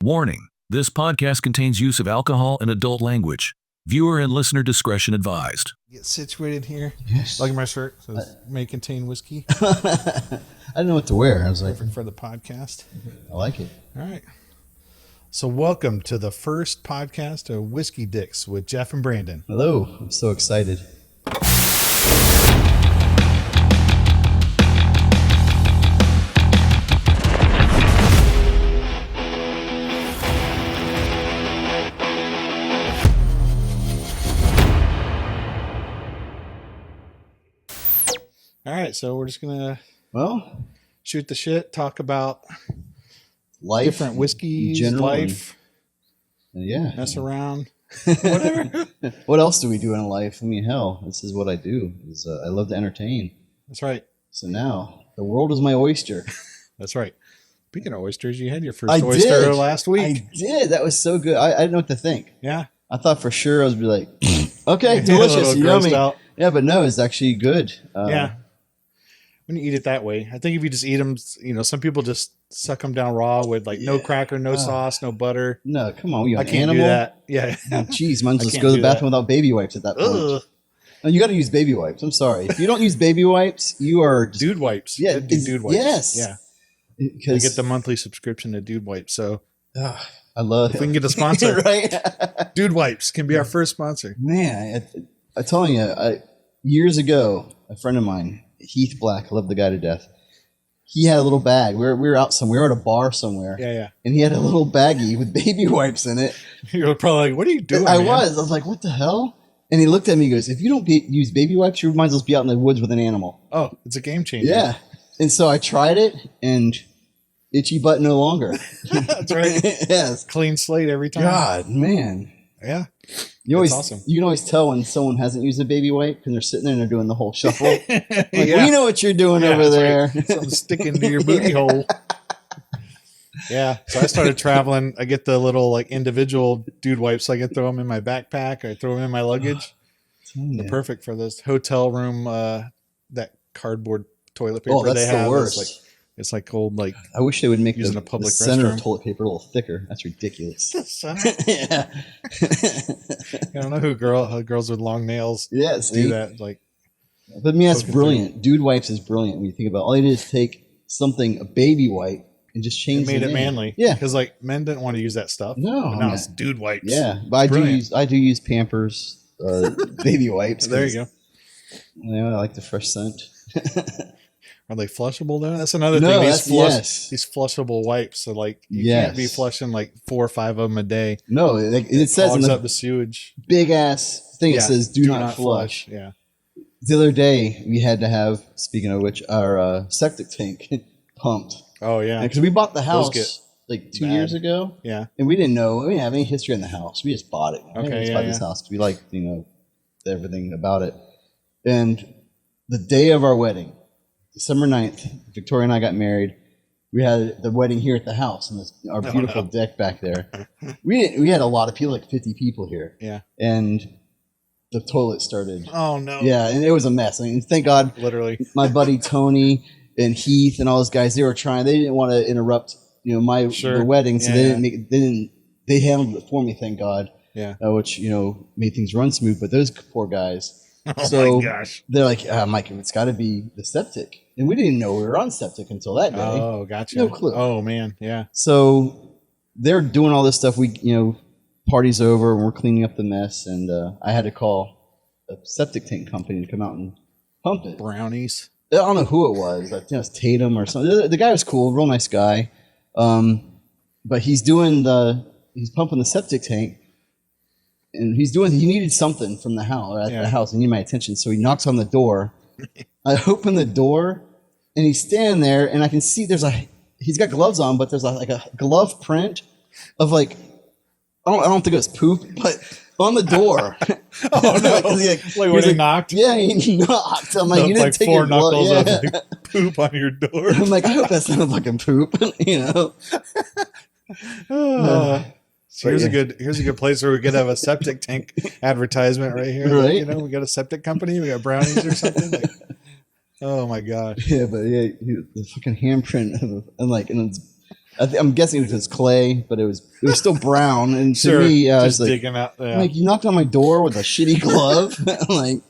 Warning: this podcast contains use of alcohol and adult language. Viewer and listener discretion advised. Get situated here. Yes. Look at my shirt. It says, may contain whiskey. I didn't know what to wear. I was like, Perfect for the podcast. I like it. All right. So welcome to the first podcast of Whiskey Dicks with Jeff and Brandon. Hello. I'm so excited. All right. So we're just going to Well, shoot the shit, talk about life. different whiskeys, general, life, yeah. mess around, whatever. What else do we do in life? I mean, hell, this is what I do. I love to entertain. That's right. So now the world is my oyster. That's right. Speaking of oysters, you had your first I oyster did. last week. I did. That was so good. I didn't know what to think. Yeah. I thought for sure I was be like, okay, A delicious, little yummy. grossed out. Yeah, but no, it's actually good. Yeah. When you eat it that way, I think if you just eat them, some people just suck them down raw with no cracker, no sauce, no butter. No, come on, you I an can't animal? do that. Yeah. Jeez, mine's I just can't go to the do bathroom that. without baby wipes at that point. Ugh. No, you got to use baby wipes. I'm sorry. If you don't use baby wipes, you are just, Dude wipes. Yeah, Do dude wipes. yes. Yeah. I because get the monthly subscription to Dude Wipes. So I love if we can get a sponsor, right? Dude Wipes can be our first sponsor. Man, I'm telling you, years ago, a friend of mine, Heath Black, I love the guy to death. He had a little bag. We were out somewhere. We were at a bar somewhere. Yeah. And he had a little baggie with baby wipes in it. You're probably like, what are you doing? I man? was like, what the hell? And he looked at me and goes, if you don't use baby wipes, you might as well be out in the woods with an animal. Oh, it's a game changer. Yeah. And so I tried it, and itchy butt no longer. That's right. Yes. Clean slate every time. God, man. Yeah. That's awesome. You can always tell when someone hasn't used a baby wipe because they're sitting there and they're doing the whole shuffle. Like, Yeah. we know what you're doing over that's there. right. Something sticking to your booty hole. Yeah. So I started traveling. I get the little individual dude wipes. I can throw them in my backpack. I throw them in my luggage. They're perfect for this hotel room. That cardboard toilet paper that's they the have. worst. It's like old I wish they would make using the a public center restroom. of toilet paper a little thicker. That's ridiculous. center. Yeah. I don't know who girls with long nails Yeah, see? do that. But I mean, that's Poking brilliant. Dude wipes is brilliant when you think about it. All you did is take a baby wipe, and just It change made the it name. manly. Yeah. Because men didn't want to use that stuff. No, But now I mean, it's dude wipes. Yeah, but I do use Pampers baby wipes. There you go. I like the fresh scent. Are they flushable though? That's another No, thing. yes. These flushable wipes. So you Yes. can't be flushing 4 or 5 of them a day. No, it says in Clogs up the the sewage. big ass thing. It Yeah, says do not flush. Yeah. The other day we had to have, speaking of which, our septic tank pumped Oh yeah. because we bought the house get like 2 bad. years ago. Yeah. And we didn't have any history in the house. We just bought it. Okay, We just yeah, bought this yeah. house because we liked, everything about it. And the day of our wedding, December 9th, Victoria and I got married. We had the wedding here at the house in our beautiful deck back there. We had a lot of people, like 50 people here. Yeah. And the toilet started. Oh no. Yeah, and it was a mess. I mean, thank God Literally. my buddy Tony and Heath and all those guys, they didn't want to interrupt, the wedding, so Yeah, they handled it for me, thank God. Yeah. Which, made things run smooth, but those poor guys. Oh So my gosh. they're like, Mike, it's got to be the septic. And we didn't know we were on septic until that day. Oh, gotcha. No clue. Oh man. Yeah. So they're doing all this stuff. Party's over and we're cleaning up the mess. And I had to call a septic tank company to come out and pump it. Brownies. I don't know who it was. I think it was Tatum or something. The guy was cool, real nice guy. But he's pumping the septic tank. And he needed something from the house, at the house, and he needed my attention. So he knocks on the door. I open the door, and he's standing there, and I can see he's got gloves on, but there's a glove print of I don't think it was poop, but on the door. Oh no! When he knocked. Yeah, he knocked. I'm like, you didn't take 4 your glove. knuckles Yeah. of poop on your door. I'm like, I hope that's not fucking poop. So here's a good place where we could have a septic tank advertisement right here. Right. We got a septic company. We got brownies or something. Oh my gosh. Yeah, but the fucking handprint of, and I'm guessing it was clay, but it was still brown. And to Sure, me, I just was like, digging out. Yeah. like, you knocked on my door with a shitty glove. Like,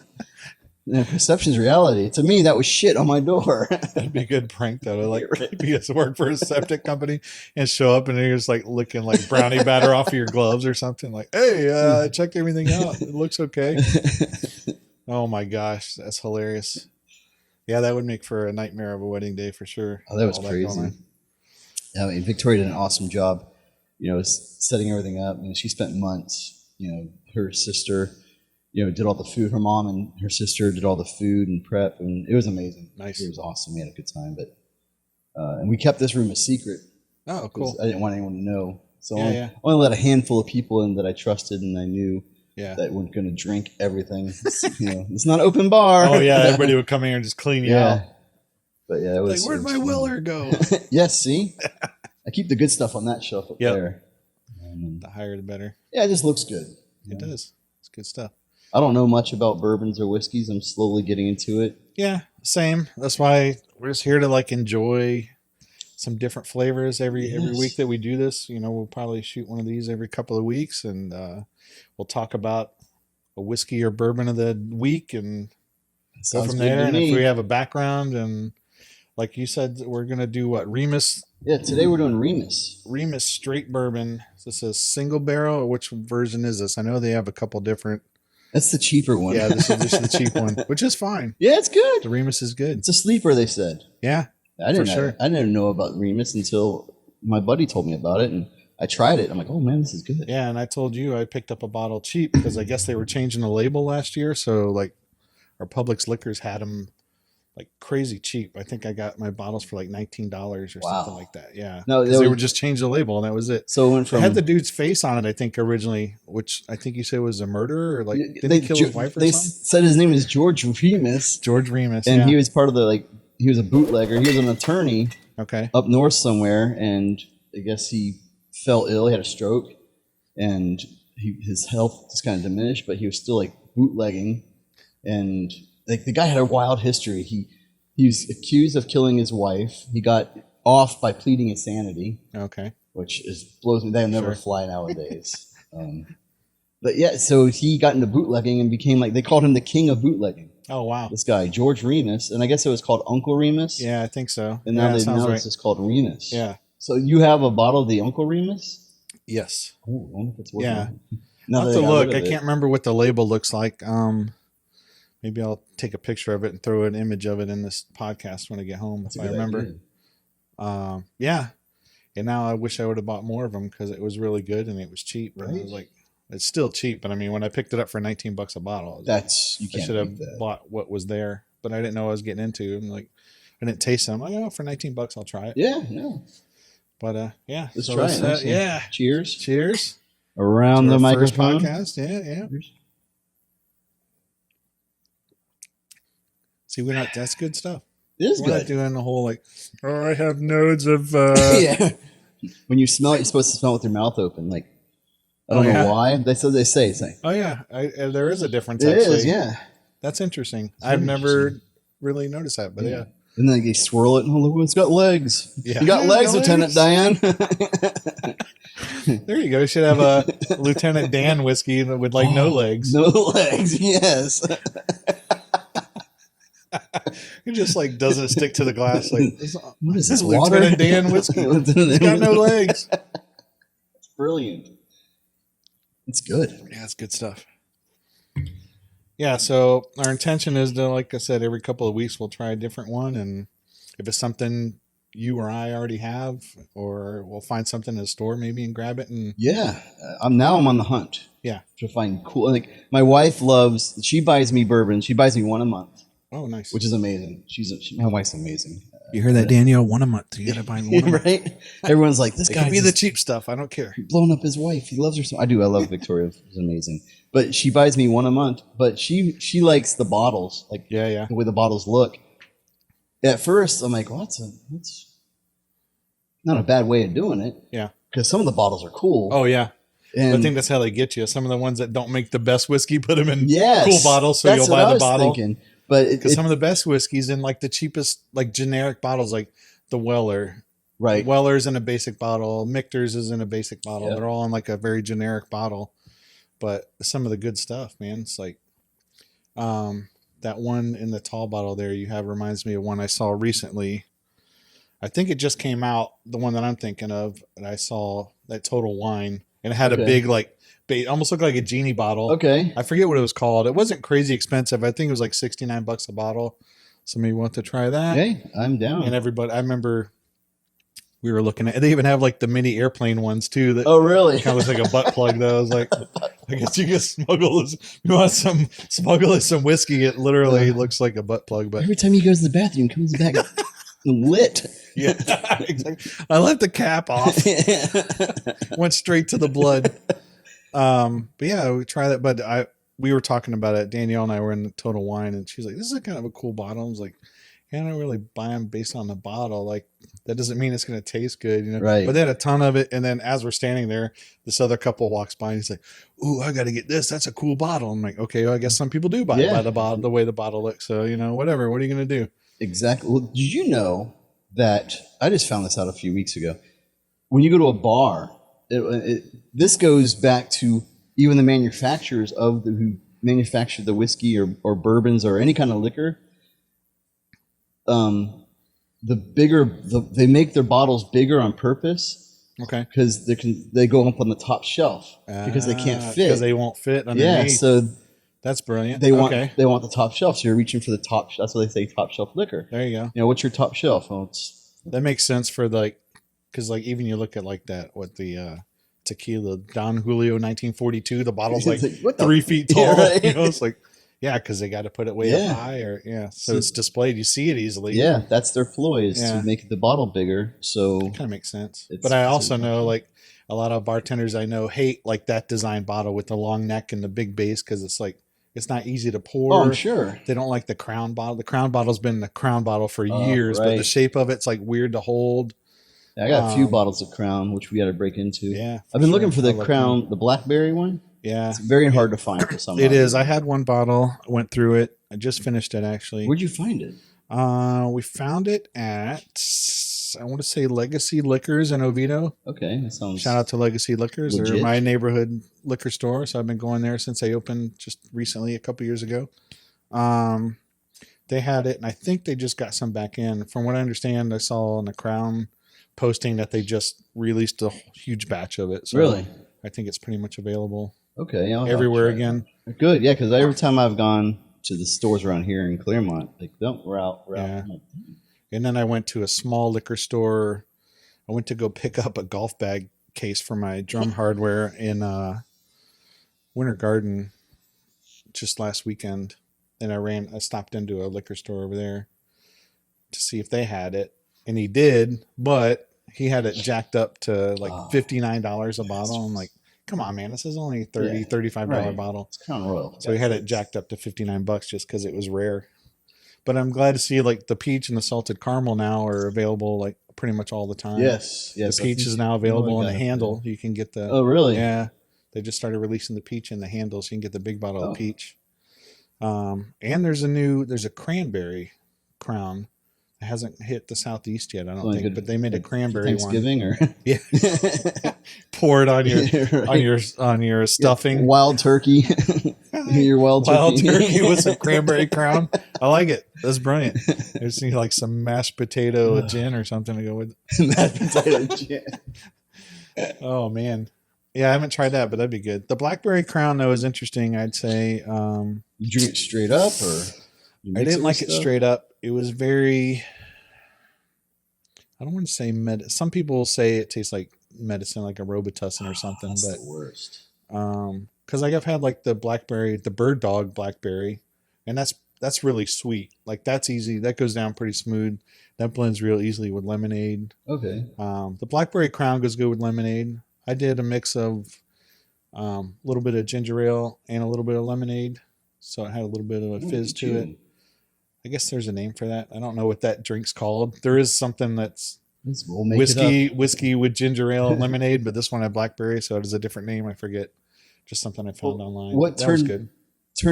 perception's reality. To me, that was shit on my door. That'd be a good prank though. Like you guys work for a septic company and show up and you're just like licking like brownie batter off of your gloves or something. Like, hey, I checked everything out. It looks okay. Oh my gosh, that's hilarious. Yeah, that would make for a nightmare of a wedding day for sure. Oh, that was All going crazy. on. I mean, Victoria did an awesome job, setting everything up. She spent months, her sister, did all the food. Her mom and her sister did all the food and prep, and it was amazing. Nice. It was awesome. We had a good time, but and we kept this room a secret. Oh, cool. I didn't want anyone to know, so Yeah, only let a handful of people in that I trusted and I knew Yeah. that weren't going to drink everything. It's not an open bar. Oh yeah, everybody would come here and just clean you out. But yeah, it was. Like, where'd my fun. Weller go? Yes, see, I keep the good stuff on that shelf up Yep. there. The higher the better. Yeah, it just looks good. It does. It's good stuff. I don't know much about bourbons or whiskeys. I'm slowly getting into it. Yeah, same. That's why we're just here to like enjoy some different flavors every week that we do this. We'll probably shoot one of these every couple of weeks, and we'll talk about a whiskey or bourbon of the week and go Sounds from good there. to And if me. we have a background, and like you said, we're gonna do what Remus Yeah, today we're doing Remus. straight bourbon. This is single barrel. Or which version is this? I know they have a couple different. That's the cheaper one. Yeah, this is just the cheap one, which is fine. Yeah, it's good. The Remus is good. It's a sleeper, they said. Yeah, I didn't for sure. I didn't know about Remus until my buddy told me about it, and I tried it. I'm like, oh man, this is good. Yeah, and I told you I picked up a bottle cheap because I guess they were changing the label last year. So like, our Publix liquors had them like crazy cheap. I think I got my bottles for like $19 or something like that. Yeah, No, because they would just change the label and that was it. So it went It from had the dude's face on it, I think originally, which I think you said was a murderer or like did he kill his wife or they something? said his name is George Remus, George Remus, and yeah. he was part of the he was a bootlegger. He was an attorney Okay. up north somewhere, and I guess he fell ill. He had a stroke, and his health just kind of diminished. But he was still like bootlegging, and like the guy had a wild history. He was accused of killing his wife. He got off by pleading insanity, Okay. which blows me. They'll never Sure. fly nowadays. But yeah, so he got into bootlegging and became they called him the king of bootlegging. Oh wow. This guy George Remus, and I guess it was called Uncle Remus. Yeah, I think so. And now yeah, they sounds now right. it's just called Remus. Yeah. So you have a bottle of the Uncle Remus? Yes. Oh, I wonder if it's worth Yeah. it. Now I'll have that to got look. rid I of it. can't remember what the label looks like. Maybe I'll take a picture of it and throw an image of it in this podcast when I get home That's if a I good remember. idea. Yeah. And now I wish I would have bought more of them because it was really good and it was cheap. And I Right. was like, it's still cheap, but I mean, when I picked it up for $19 a bottle, I was like, That's you I can't should have beat that. bought what was there, but I didn't know what I was getting into. I'm like, I didn't taste them. I'm like, oh, for $19, I'll try it. Yeah, no. But yeah, Let's so try let's, it. Let's see. yeah. Cheers. Cheers. Around to the our first microphone. podcast. Yeah. Cheers. See, that's good stuff. It is We're not good. doing the whole like, oh, I have nodes of. Yeah. When you smell it, you're supposed to smell it with your mouth open. Like I don't Oh, yeah? know why. That's what they say. It's like, Oh yeah, there is a difference. it Actually, is, yeah. That's interesting. It's I've very never interesting. really noticed that, but yeah. And then they swirl it, and oh, look, it's got legs. Yeah. You got Yeah, legs, got Lieutenant legs. Diane. There you go. You should have a Lieutenant Dan whiskey with like no legs. No legs, yes. He just like doesn't stick to the glass. Like What is this this, water? Lieutenant Dan whiskey. Lieutenant It's got no legs. It's brilliant. It's good. Yeah, it's good stuff. Yeah, so our intention is to, like I said, every couple of weeks we'll try a different one, and if it's something you or I already have, or we'll find something in the store maybe and grab it. And Yeah, I'm on the hunt. Yeah. To find cool. Like my wife she buys me bourbon. She buys me one a month, oh, nice. which is amazing. My wife's amazing. You hear that, Danielle? One a month. You gotta buy one a month. Right? Everyone's like, this It guy could be the cheap stuff. I don't care. blowing up his wife. He loves her so. I do. I love Victoria. She's amazing. But she buys me one a month. But she likes the bottles, like Yeah. the way the bottles look. At first, I'm like, well, that's not a bad way of doing it. Yeah. Because some of the bottles are cool. Oh, yeah. and I think that's how they get you. Some of the ones that don't make the best whiskey, put them in yes, cool bottles so that's you'll what buy I the was bottle. thinking. But Because some of the best whiskeys in like the cheapest, like generic bottles, like the Weller, Right. Weller's in a basic bottle. Michter's is in a basic bottle. Yep. They're all in like a very generic bottle. But some of the good stuff, man, it's like that one in the tall bottle there you have reminds me of one I saw recently. I think it just came out, the one that I'm thinking of, and I saw that Total Wine, and it had a big like, almost looked like a genie bottle. Okay. I forget what it was called. It wasn't crazy expensive. I think it was like $69 a bottle. Somebody want to try that? Hey, I'm down. And everybody, I remember we were looking at. They even have like the mini airplane ones too. That really? kind of looks like a butt plug. Though I was like, I guess you can smuggle this. You want smuggle us some whiskey? It literally looks like a butt plug. But every time he goes to the bathroom, he comes back lit. Yeah, exactly. I left the cap off. Went straight to the blood. But yeah, we try that. But we were talking about it. Danielle and I were in the Total Wine, and she's like, "This is kind of a cool bottle." I was like, "Yeah, I don't really buy them based on the bottle. Like, that doesn't mean it's going to taste good, you know." Right. But they had a ton of it, and then as we're standing there, this other couple walks by, and he's like, "Ooh, I got to get this. That's a cool bottle." I'm like, "Okay, well, I guess some people do buy it by the bottle, the way the bottle looks. So whatever. What are you going to do?" Exactly. Well, did you know that I just found this out a few weeks ago? When you go to a bar, this goes back to even the manufacturers who manufacture the whiskey or bourbons or any kind of liquor. They make their bottles bigger on purpose. Okay. Because they go up on the top shelf because they can't fit. Because they won't fit underneath. Yeah, so that's brilliant. They want the top shelf, so you're reaching for the top. That's what they say, top shelf liquor. There you go. What's your top shelf? Well, that makes sense for because even you look at like that, what the tequila Don Julio 1942, the bottle's like 3 feet tall. Yeah, right. It's like, yeah, because they got to put it way up high, so it's displayed. You see it easily. Yeah, that's their ploy is to make the bottle bigger. So kind of makes sense. But I also know like a lot of bartenders I know hate like that design bottle with the long neck and the big base because it's like. It's not easy to pour. Oh, I'm sure. They don't like the crown bottle. The crown bottle's been the crown bottle for years, but the shape of it's like weird to hold. Yeah, I got a few bottles of Crown, which we got to break into. Yeah. I've been looking for the Crown, the blackberry one. Yeah. It's very hard to find for some. It is. I had one bottle, went through it. I just finished it actually. Where'd you find it? We found it at, I want to say Legacy Liquors in Oviedo. Okay, that sounds. Shout out to Legacy Liquors. Legit. They're my neighborhood liquor store, so I've been going there since they opened just recently, a couple years ago. They had it, and I think they just got some back in. From what I understand, I saw on the Crown posting that they just released a huge batch of it. So really? I think it's pretty much available. Okay, everywhere again. Good, yeah, because every time I've gone to the stores around here in Claremont, like, no, we're out. Yeah. And then I went to a small liquor store. I went to go pick up a golf bag case for my drum hardware in Winter Garden just last weekend. And I stopped into a liquor store over there to see if they had it. And he did, but he had it jacked up to like $59 a bottle. I'm like, come on, man, this is only $35 bottle. It's Crown Royal. So he had it jacked up to $59 just because it was rare. But I'm glad to see like the peach and the salted caramel now are available like pretty much all the time. Yes. The peach is now available in the handle. You can get the. Oh, really? Yeah. They just started releasing the peach in the handle, so you can get the big bottle of peach. And there's a cranberry Crown. It hasn't hit the Southeast yet, I don't think, but they made a cranberry Thanksgiving one. or yeah, pour it on your on your stuffing. Wild turkey, your wild turkey with some cranberry Crown. I like it. That's brilliant. I just need like some mashed potato gin or something to go with it. Mashed potato gin. Oh man, yeah, I haven't tried that, but that'd be good. The blackberry Crown though is interesting. I'd say. You drink it straight up, or I didn't like it straight up. It was very, I don't want to say some people say it tastes like medicine, like a Robitussin or something. That's but the worst. Because like I've had like the blackberry, the bird dog blackberry, and that's really sweet. Like that's easy. That goes down pretty smooth. That blends real easily with lemonade. Okay. The blackberry Crown goes good with lemonade. I did a mix of a little bit of ginger ale and a little bit of lemonade. So it had a little bit of a fizz to it. I guess there's a name for that. I don't know what that drink's called. There is something that's whiskey with ginger ale and lemonade, but this one had blackberry, so it is a different name. I forget. Just something I found online. What turned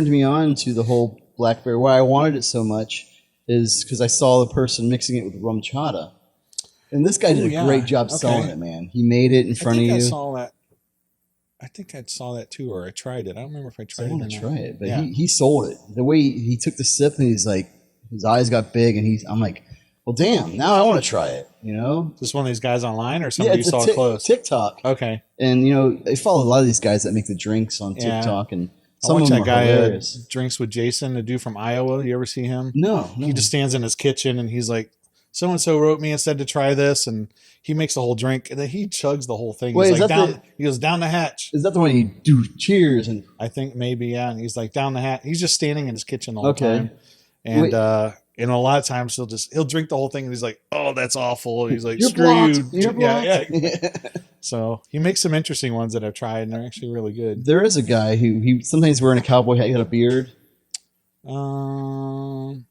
me on to the whole blackberry, why I wanted it so much, is because I saw the person mixing it with rum chata. And this guy did Ooh, a yeah. great job selling Okay. it, man. He made it in front of you. I saw that. I think I saw that too, or I tried it. I don't remember if I I tried it or want not. to try it, but Yeah. he sold it. The way he took the sip and he's like, his eyes got big, and I'm like, well, damn, now I want to try it. You know? Is this one of these guys online or somebody you it's saw close? TikTok. Okay. And you know, I follow a lot of these guys that make the drinks on Yeah. TikTok, and I some of watch them that are guy hilarious. Drinks with Jason, the dude from Iowa. You ever see him? No. He just stands in his kitchen and he's like, so and so wrote me and said to try this, and he makes the whole drink and then he chugs the whole thing. Wait, He's is like that he goes down the hatch. Is that the one you do cheers and? I think maybe, yeah. And he's like down the hatch. He's just standing in his kitchen the whole Okay. time. And Wait. and a lot of times he'll drink the whole thing and he's like, oh, that's awful. He's like, You're screw you. blocked. You're blocked. Yeah. So he makes some interesting ones that I've tried and they're actually really good. There is a guy who he sometimes wearing a cowboy hat. He got a beard. No.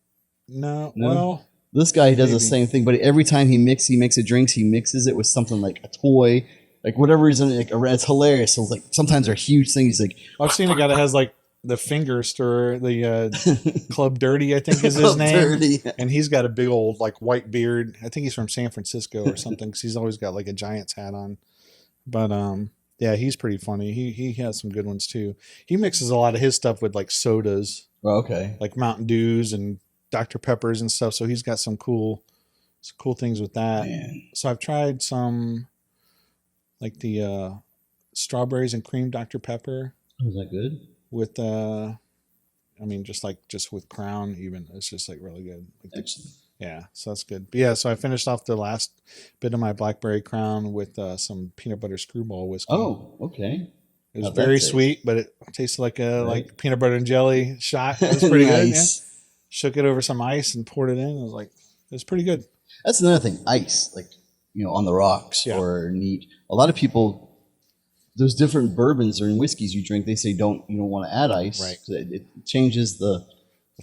No? Well, This guy does the Maybe. same thing, but every time he makes a drinks, he mixes it with something like a toy, like whatever he's in. Like it's hilarious. So like sometimes they're huge things. Like I've seen a guy that has like the finger stir, the Club Dirty, I think is his Club name. Dirty. And he's got a big old like white beard. I think he's from San Francisco or something because he's always got like a Giants hat on. But yeah, he's pretty funny. He has some good ones too. He mixes a lot of his stuff with like sodas, Oh, okay. like Mountain Dews and Dr. Peppers and stuff. So he's got some cool things with that. Man. So I've tried some like the strawberries and cream Dr. Pepper Was that good? with I mean just with Crown even. It's just like really good. Like Excellent. yeah, so that's good. But yeah, so I finished off the last bit of my Blackberry Crown with some peanut butter screwball whiskey. Oh, okay. It was How'd that very taste? sweet, but it tasted like a Right. like peanut butter and jelly shot. It was pretty good. Yeah. Nice. Shook it over some ice and poured it in. It was like it was pretty good. That's another thing. Ice, like on the rocks Yeah. or neat. A lot of people. Those different bourbons or whiskeys you drink, they say you don't want to add ice. Right. So it changes the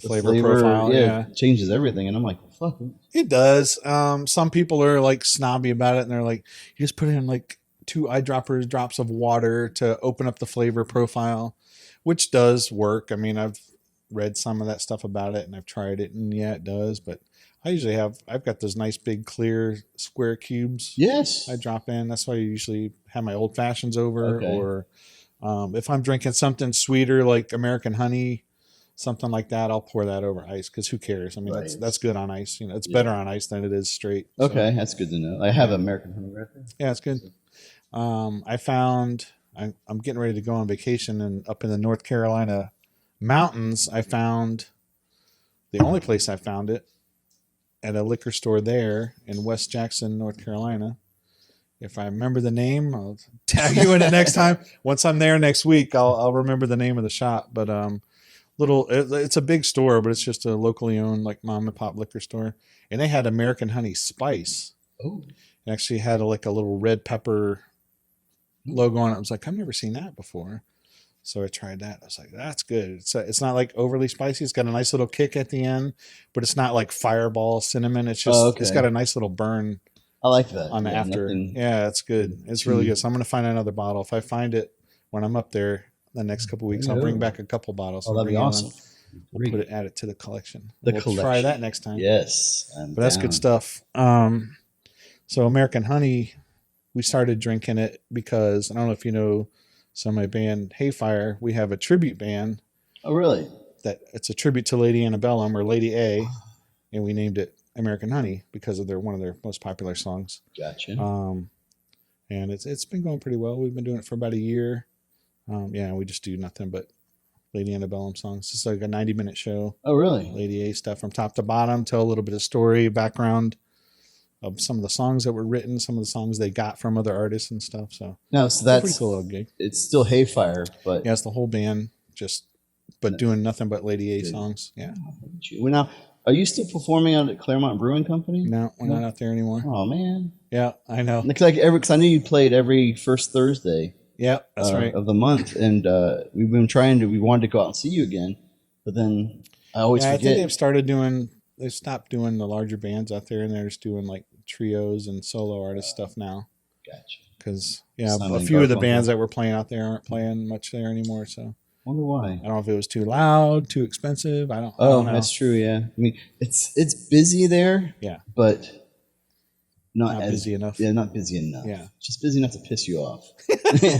Flavor profile. Yeah. it changes everything. And I'm like, well, fuck. It does. Some people are like snobby about it, and they're like, you just put in like 2 eyedroppers drops of water to open up the flavor profile, which does work. I mean, I've read some of that stuff about it, and I've tried it, and yeah, it does. But I usually I've got those nice big clear square cubes. Yes. I drop in. That's why I usually have my old fashions over, Okay. or if I'm drinking something sweeter like American honey, something like that, I'll pour that over ice because who cares? I mean, Right. that's good on ice. It's better on ice than it is straight. So, Okay, that's good to know. I have American Honey right there. yeah, it's good. I found I'm getting ready to go on vacation, and up in the North Carolina mountains, I found the only place I found it at a liquor store there in West Jackson, North Carolina. If I remember the name, I'll tag you in it next time. Once I'm there next week, I'll remember the name of the shop. But it's a big store, but it's just a locally owned like mom and pop liquor store, and they had American Honey Spice. Oh, It actually had a little red pepper logo on it. I was like, I've never seen that before. So I tried that. I was like, that's good. It's not like overly spicy. It's got a nice little kick at the end, but it's not like fireball cinnamon. It's just it's got a nice little burn I like that. on the Yeah, after. nothing- Yeah, it's good. It's really good. So I'm gonna find another bottle. If I find it when I'm up there the next couple weeks, I'll bring back a couple bottles. Oh, and that'd be bring it in. awesome. We'll add it to the collection. The We'll try collection. that next time. Yes, But that's good stuff. So American Honey, we started drinking it because I don't know if you know some of my band Hayfire. We have a tribute band Oh, really? that it's a tribute to Lady Antebellum or Lady A, and we named it American Honey because of one of their most popular songs. Gotcha. And it's been going pretty well. We've been doing it for about a year. Yeah, we just do nothing but Lady Antebellum songs. It's like a 90-minute show. Oh, really? Lady A stuff from top to bottom, tell a little bit of story, background of some of the songs that were written, some of the songs they got from other artists and stuff. So No, so it's a that's pretty cool little gig. it's still Hayfire, but Yeah, it's the whole band but doing nothing but Lady A Good. songs. Yeah. well, now are you still performing out at Claremont Brewing Company? No, we're not out there anymore. Oh man, Yeah, I know. because I knew you played every first Thursday. Yeah, that's right. Of the month, and we wanted to go out and see you again, but then I always Yeah, I forget. think they stopped doing the larger bands out there, and they're just doing like trios and solo artist stuff now. Gotcha. Because Simon a few of the Garfunkel. bands that were playing out there aren't playing much there anymore. So Wonder why. I don't know if it was too loud, too expensive. I don't Oh, know. that's true. Yeah, I mean it's busy there. Yeah. But not busy enough. Yeah, not busy enough. Yeah. Just busy enough to piss you off.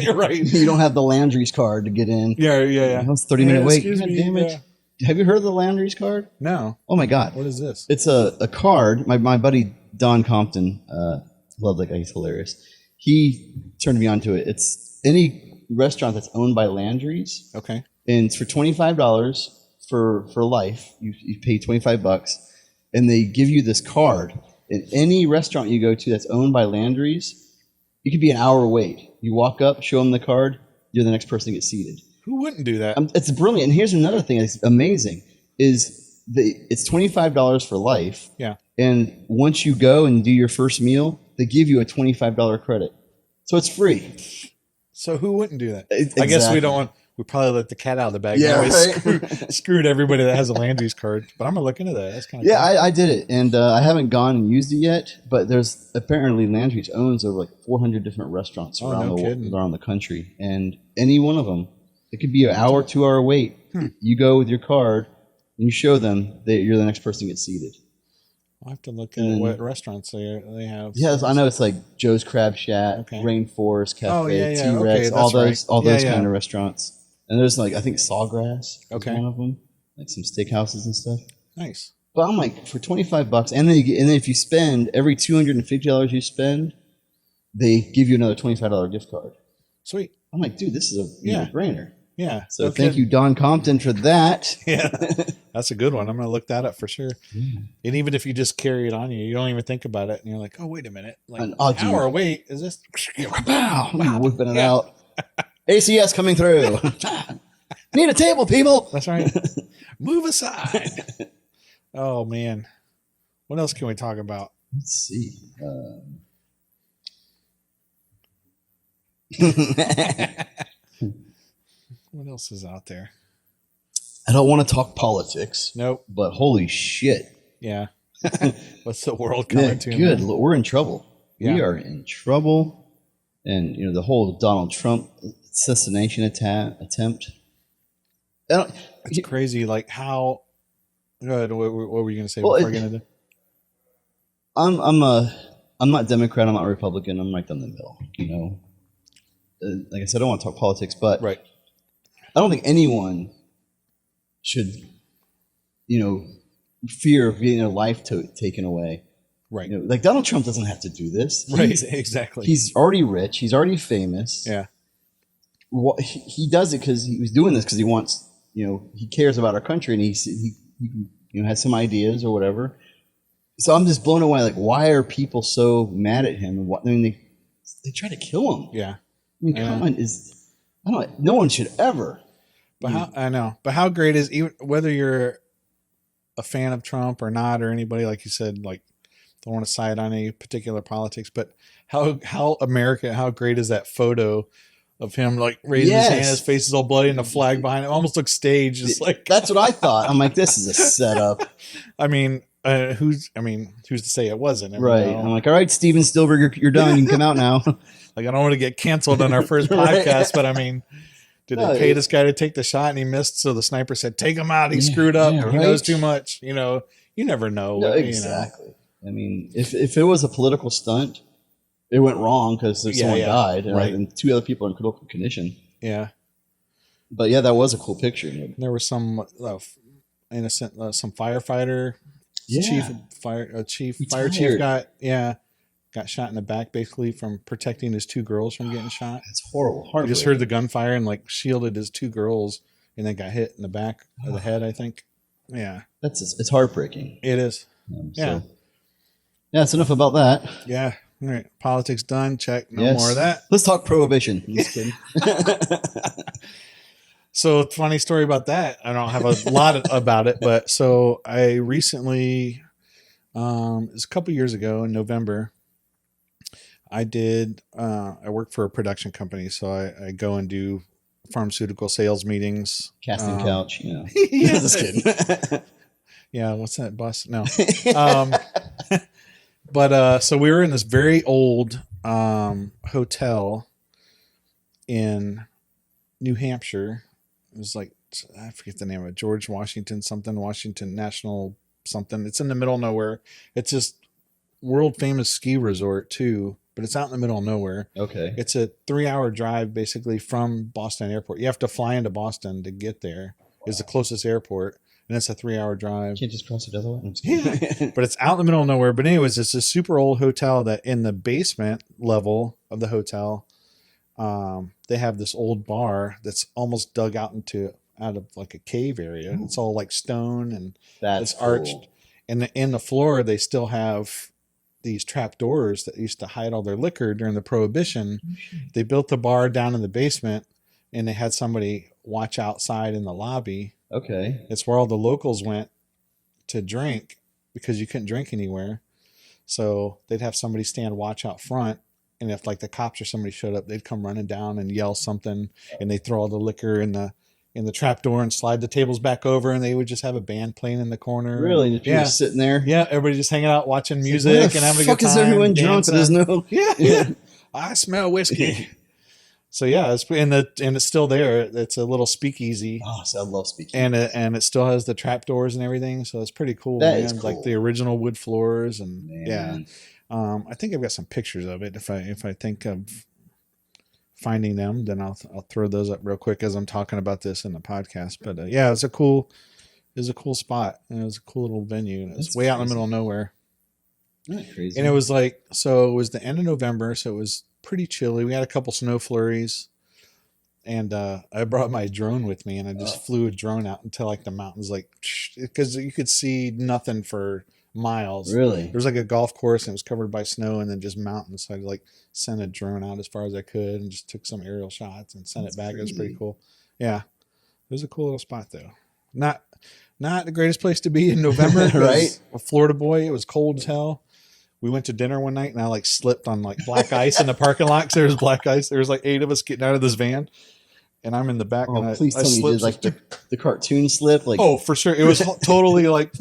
You're right. You don't have the Landry's card to get in. Yeah. It's 30-minute wait. Excuse God me. damn it. Have you heard of the Landry's card? No. Oh my God. What is this? It's a card. My buddy Don Compton, love that guy. He's hilarious. He turned me onto it. It's any restaurant that's owned by Landry's. Okay. And it's for $25 for life. You pay $25, and they give you this card. In any restaurant you go to that's owned by Landry's, it could be an hour wait. You walk up, show them the card, you're the next person to get seated. Who wouldn't do that? It's brilliant. And here's another thing that's amazing is it's $25 for life. Yeah. And once you go and do your first meal, they give you a $25 credit. So it's free. So who wouldn't do that? Exactly. I guess we don't want. We probably let the cat out of the bag. Yeah, Now we right? screwed everybody that has a Landry's card. But I'm gonna look into that. That's kind of Yeah, cool. I did it, and I haven't gone and used it yet. But there's apparently Landry's owns over like 400 different restaurants around the country, and any one of them, it could be an hour, 2 hour wait. You go with your card, and you show them that you're the next person to get seated. I'll have to look at what restaurants they have. Yes, I know it's like Joe's Crab Shack, Rainforest Cafe, Oh, yeah, yeah. T-Rex, Okay, all that's those right. Yeah, kind yeah. of restaurants. And there's like I think Sawgrass is Okay. one of them, like some steakhouses and stuff. Nice. But I'm like, for $25, and then if you spend every $250 you spend, they give you another $25 gift card. Sweet. I'm like, dude, this is a Yeah. no-brainer. Yeah. So thank you, Don Compton, for that. Yeah. That's a good one. I'm going to look that up for sure. And even if you just carry it on you, you don't even think about it. And you're like, oh, wait a minute. Like, An odd hour, wait, is this? Wow, whipping it out. ACS coming through. Need a table, people. That's right. Move aside. Oh, man. What else can we talk about? Let's see. What else is out there? I don't want to talk politics. Nope. But holy shit. Yeah. What's the world coming Yeah, to? good. Man? Look, we're in trouble. Yeah. We are in trouble. And, the whole Donald Trump assassination attempt. It's crazy. Like how. Go ahead. What were you going to say Well, before I get into? I'm not Democrat. I'm not Republican. I'm right down the middle. Like I said, I don't want to talk politics, but Right. I don't think anyone should, fear of getting their life taken away. Right. Like Donald Trump doesn't have to do this. Right. Exactly. He's already rich. He's already famous. Yeah. He does it because he was doing this because he wants, he cares about our country and he has some ideas or whatever. So I'm just blown away. Like, why are people so mad at him? And they try to kill him. Yeah. I mean, come on, no one should ever. But how great is, even whether you're a fan of Trump or not, or anybody, like you said, like don't want to side on any particular politics, but how great is that photo of him like raising his hand, his face is all bloody, and the flag behind him almost looks staged. Just like that's what I thought. I'm like, this is a setup. I mean, who's to say it wasn't? Right. I'm like, all right, Steven Spielberg, you're done. You can come out now. Like, I don't want to get canceled on our first Right. podcast, but I mean, did they pay this guy to take the shot and he missed? So the sniper said, take him out. He screwed up. Yeah, He knows too much. You never know. No, exactly. I mean, if it was a political stunt, it went wrong because someone died, right. And two other people are in critical condition. Yeah. But yeah, that was a cool picture. There was some innocent, some firefighter, Yeah. fire chief got shot in the back basically from protecting his two girls from getting shot. It's horrible. He just heard the gunfire and like shielded his two girls and then got hit in the back of the head, I think. Yeah. It's heartbreaking. It is. Yeah. That's enough about that. Yeah. All right. Politics done. Check. No more of that. Let's talk prohibition. I'm just kidding. So, funny story about that. I don't have a lot about it, but so I recently, it was a couple years ago in November, I work for a production company. So I go and do pharmaceutical sales meetings. Casting couch, Yeah, Just kidding. Yeah. What's that bus? No. But so we were in this very old hotel in New Hampshire. It was like, I forget the name of it, George Washington something, Washington National something. It's in the middle of nowhere. It's just world famous ski resort too, but it's out in the middle of nowhere. Okay. It's a 3-hour drive basically from Boston Airport. You have to fly into Boston to get there. Is the closest airport, and it's a 3-hour drive. Can't just cross it other way. I'm just Yeah, kidding. but it's out in the middle of nowhere. But anyways, it's a super old hotel that in the basement level of the hotel, they have this old bar that's almost dug out of like a cave area. It's all like stone and That's it's arched. And in the floor, they still have these trap doors that used to hide all their liquor during the Prohibition. They built the bar down in the basement, and they had somebody watch outside in the lobby. Okay. It's where all the locals went to drink because you couldn't drink anywhere. So they'd have somebody stand watch out front. And if like the cops or somebody showed up, they'd come running down and yell something, and they'd throw all the liquor in the trap door and slide the tables back over, and they would just have a band playing in the corner. Really? The people Yeah. sitting there? Yeah, everybody just hanging out watching music Where and the having a fuck good time. is everyone drunk? dancing. There's no. Yeah. I smell whiskey. So yeah, and it's still there. It's a little speakeasy, Oh, so I love speaking. and it still has the trap doors and everything. So it's pretty cool. That man. is Like cool. the original wood floors, and yeah. Man. I think I've got some pictures of it. If I think of finding them, then I'll throw those up real quick as I'm talking about this in the podcast. But yeah, it's a cool spot, and it was a cool little venue. And it was That's way out in the crazy. middle of nowhere. Isn't that crazy? And it was like, so it was the end of November, so it was pretty chilly. We had a couple snow flurries, and I brought my drone with me, and I just flew a drone out into like the mountains, like because you could see nothing for miles. Really? There was like a golf course, and it was covered by snow, and then just mountains. So I like sent a drone out as far as I could, and just took some aerial shots and sent That's it back. It was pretty crazy. cool. Yeah, it was a cool little spot though. Not the greatest place to be in November, Right? A Florida boy, it was cold as hell. We went to dinner one night, and I like slipped on like black ice in the parking lot. 'Cause there was black ice. There was like 8 of us getting out of this van, and I'm in the back. Oh, and please I tell me you did slipped. like the cartoon slip. Like, Oh, for sure. It was totally like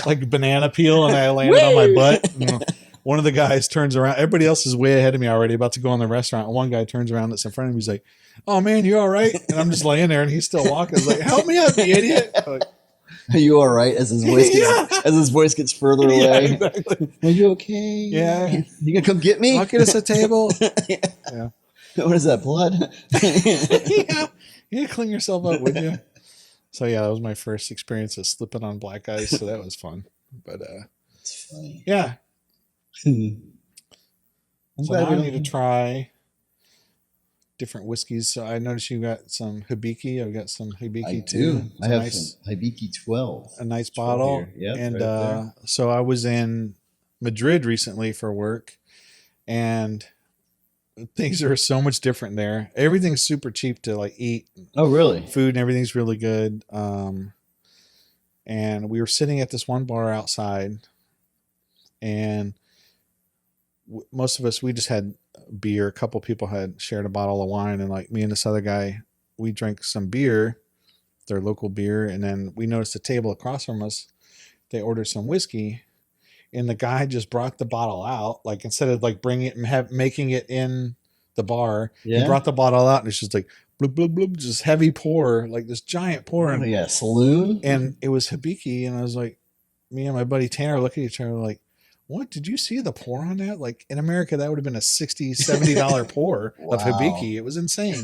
like banana peel, and I landed on my butt. And one of the guys turns around. Everybody else is way ahead of me already, about to go in the restaurant. And one guy turns around that's in front of me. He's like, "Oh man, you all right?" And I'm just laying there, and he's still walking. He's like, "Help me up, you idiot!" I'm like, are you all right? As his voice gets further yeah, away. exactly. Are you okay? Yeah. You gonna come get me? I'll get us a table. Yeah. What is that, blood? Yeah. You clean yourself up, would you? So yeah, that was my first experience of slipping on black ice. So that was fun. But It's funny. yeah. I'm So glad now we I don't- need to try different whiskeys. So I noticed you got some Hibiki. I've got some Hibiki I too. do. It's I have some Hibiki 12. a nice 12 bottle. here. Yep, and right there. so I was in Madrid recently for work, and things are so much different there. Everything's super cheap to like eat. Oh, really? Food and everything's really good. And we were sitting at this one bar outside, and most of us, we just had beer. A couple people had shared a bottle of wine, and like me and this other guy, we drank some beer, their local beer, and then we noticed a table across from us. They ordered some whiskey, and the guy just brought the bottle out, like instead of like bringing it and making it in the bar, he Yeah. brought the bottle out, and it's just like bloop, bloop, bloop, just heavy pour, like this giant pour. Oh, yeah, saloon. And it was Hibiki, and I was like, me and my buddy Tanner look at each other like, what, did you see the pour on that? Like in America, that would have been a $60-$70 pour of Wow. Hibiki. It was insane.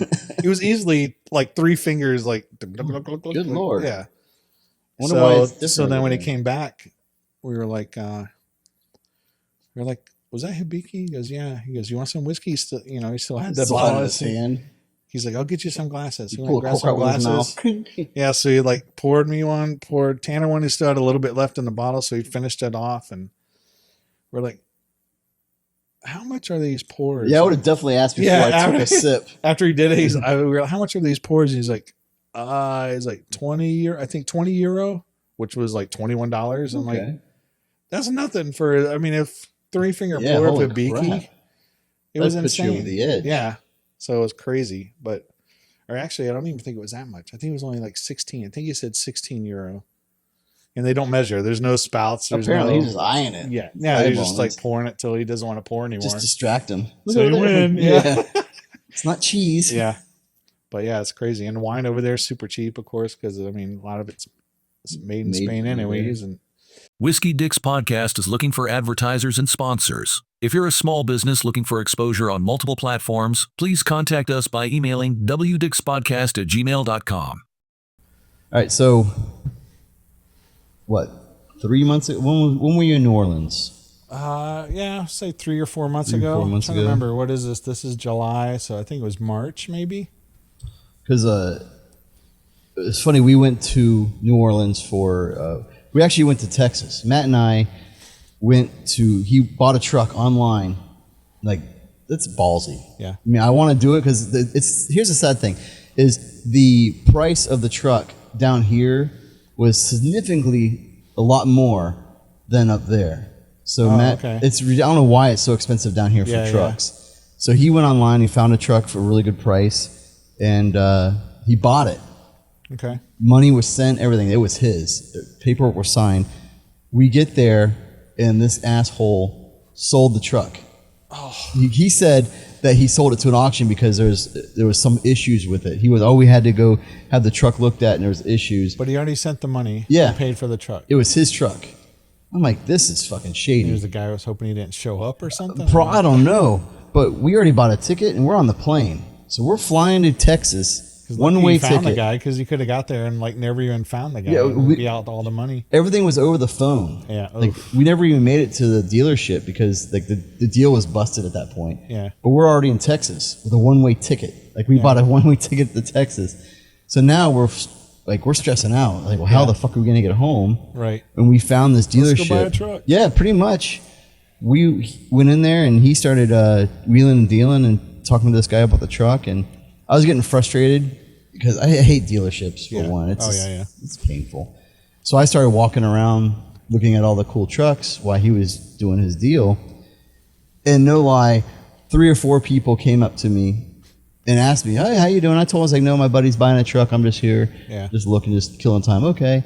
It was easily like 3 fingers, like Good Lord. yeah. Wonder why it's So different then over when he there. came back, we were like, was that Hibiki? He goes, yeah. He goes, you want some whiskey? He still had that Still bottle. had it in his hand. He's like, I'll get you some glasses. He He pulled went a and grabbed cork out some with his glasses. mouth. Yeah, so he like poured me one, poured Tanner one. He still had a little bit left in the bottle, so he finished it off. And we're like, how much are these pours? Yeah, I would have definitely asked before Yeah, I took after- a sip. After he did it, we were like, how much are these pours? And he's like, it's like 20 euro, which was like $21. I'm like, Okay. that's nothing for, I mean, if 3-finger Yeah, pour of holy Hibiki, crap. it was That puts you over insane. the edge. Yeah. So it was crazy, or actually, I don't even think it was that much. I think it was only like 16. I think he said 16 euro. And they don't measure. There's no spouts. There's Apparently, no, he's just eyeing it. yeah. He's just eyeballing like it. pouring it till he doesn't want to pour anymore. Just distract him. So over you there. win. Yeah. It's not cheese. Yeah. But yeah, it's crazy. And wine over there is super cheap, of course, because I mean, a lot of it's made in Made Spain over anyways. And Whiskey Dicks Podcast is looking for advertisers and sponsors. If you're a small business looking for exposure on multiple platforms, please contact us by emailing wdixpodcast@gmail.com. All right, so what? 3 months ago? When were you in New Orleans? Yeah, say 3 or 4 months 3 or ago. 4 months I'm trying ago. to remember, what is this? This is July, so I think it was March, maybe. Because it's funny, we went to New Orleans we actually went to Texas. Matt and I he bought a truck online. Like, that's ballsy. Yeah. I mean, I want to do it because here's the sad thing, is the price of the truck down here was significantly a lot more than up there. So Matt, okay. I don't know why it's so expensive down here for trucks. So he went online, he found a truck for a really good price, and he bought it. Okay. Money was sent, everything. It was his. Paperwork was signed. We get there, and this asshole sold the truck. Oh. He said that he sold it to an auction because there was some issues with it. We had to go have the truck looked at, and there was issues. But he already sent the money. Yeah. And paid for the truck. It was his truck. I'm like, this is fucking shady. He was the guy who was hoping he didn't show up or something? I don't know. But we already bought a ticket, and we're on the plane. So we're flying to Texas. One-way ticket. Found the guy because you could have got there and like never even found the guy. Yeah, and be out all the money. Everything was over the phone. Yeah. Like, we never even made it to the dealership because like the deal was busted at that point. Yeah. But we're already in Texas with a one-way ticket. Like, we bought a one-way ticket to Texas. So now we're stressing out. Like, well, how the fuck are we gonna get home? Right. And we found this dealership. Let's go buy a truck. Yeah, pretty much. We went in there and he started wheeling and dealing and talking to this guy about the truck, and I was getting frustrated because I hate dealerships for one. It's painful. So I started walking around looking at all the cool trucks while he was doing his deal. And no lie, 3 or 4 people came up to me and asked me, "Hey, how you doing?" I told them, I was like, "No, my buddy's buying a truck. I'm just here, just looking, just killing time." Okay.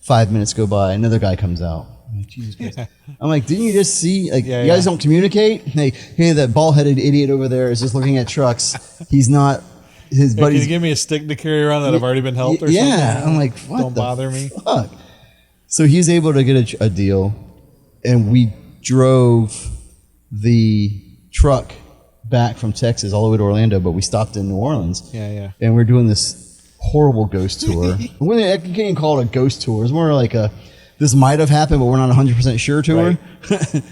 5 minutes go by, another guy comes out. I'm like, Jesus Christ. I'm like, didn't you just see? Like, you guys don't communicate? Hey, that bald-headed idiot over there is just looking at trucks. He's not. His buddies. Can you give me a stick to carry around that I've already been helped or something? Yeah. I'm like, what? Don't bother me. Fuck? So he's able to get a deal, and we drove the truck back from Texas all the way to Orlando, but we stopped in New Orleans. Yeah. And we're doing this horrible ghost tour. I can't even call it a ghost tour. It's more like this might have happened, but we're not 100% sure tour. Right.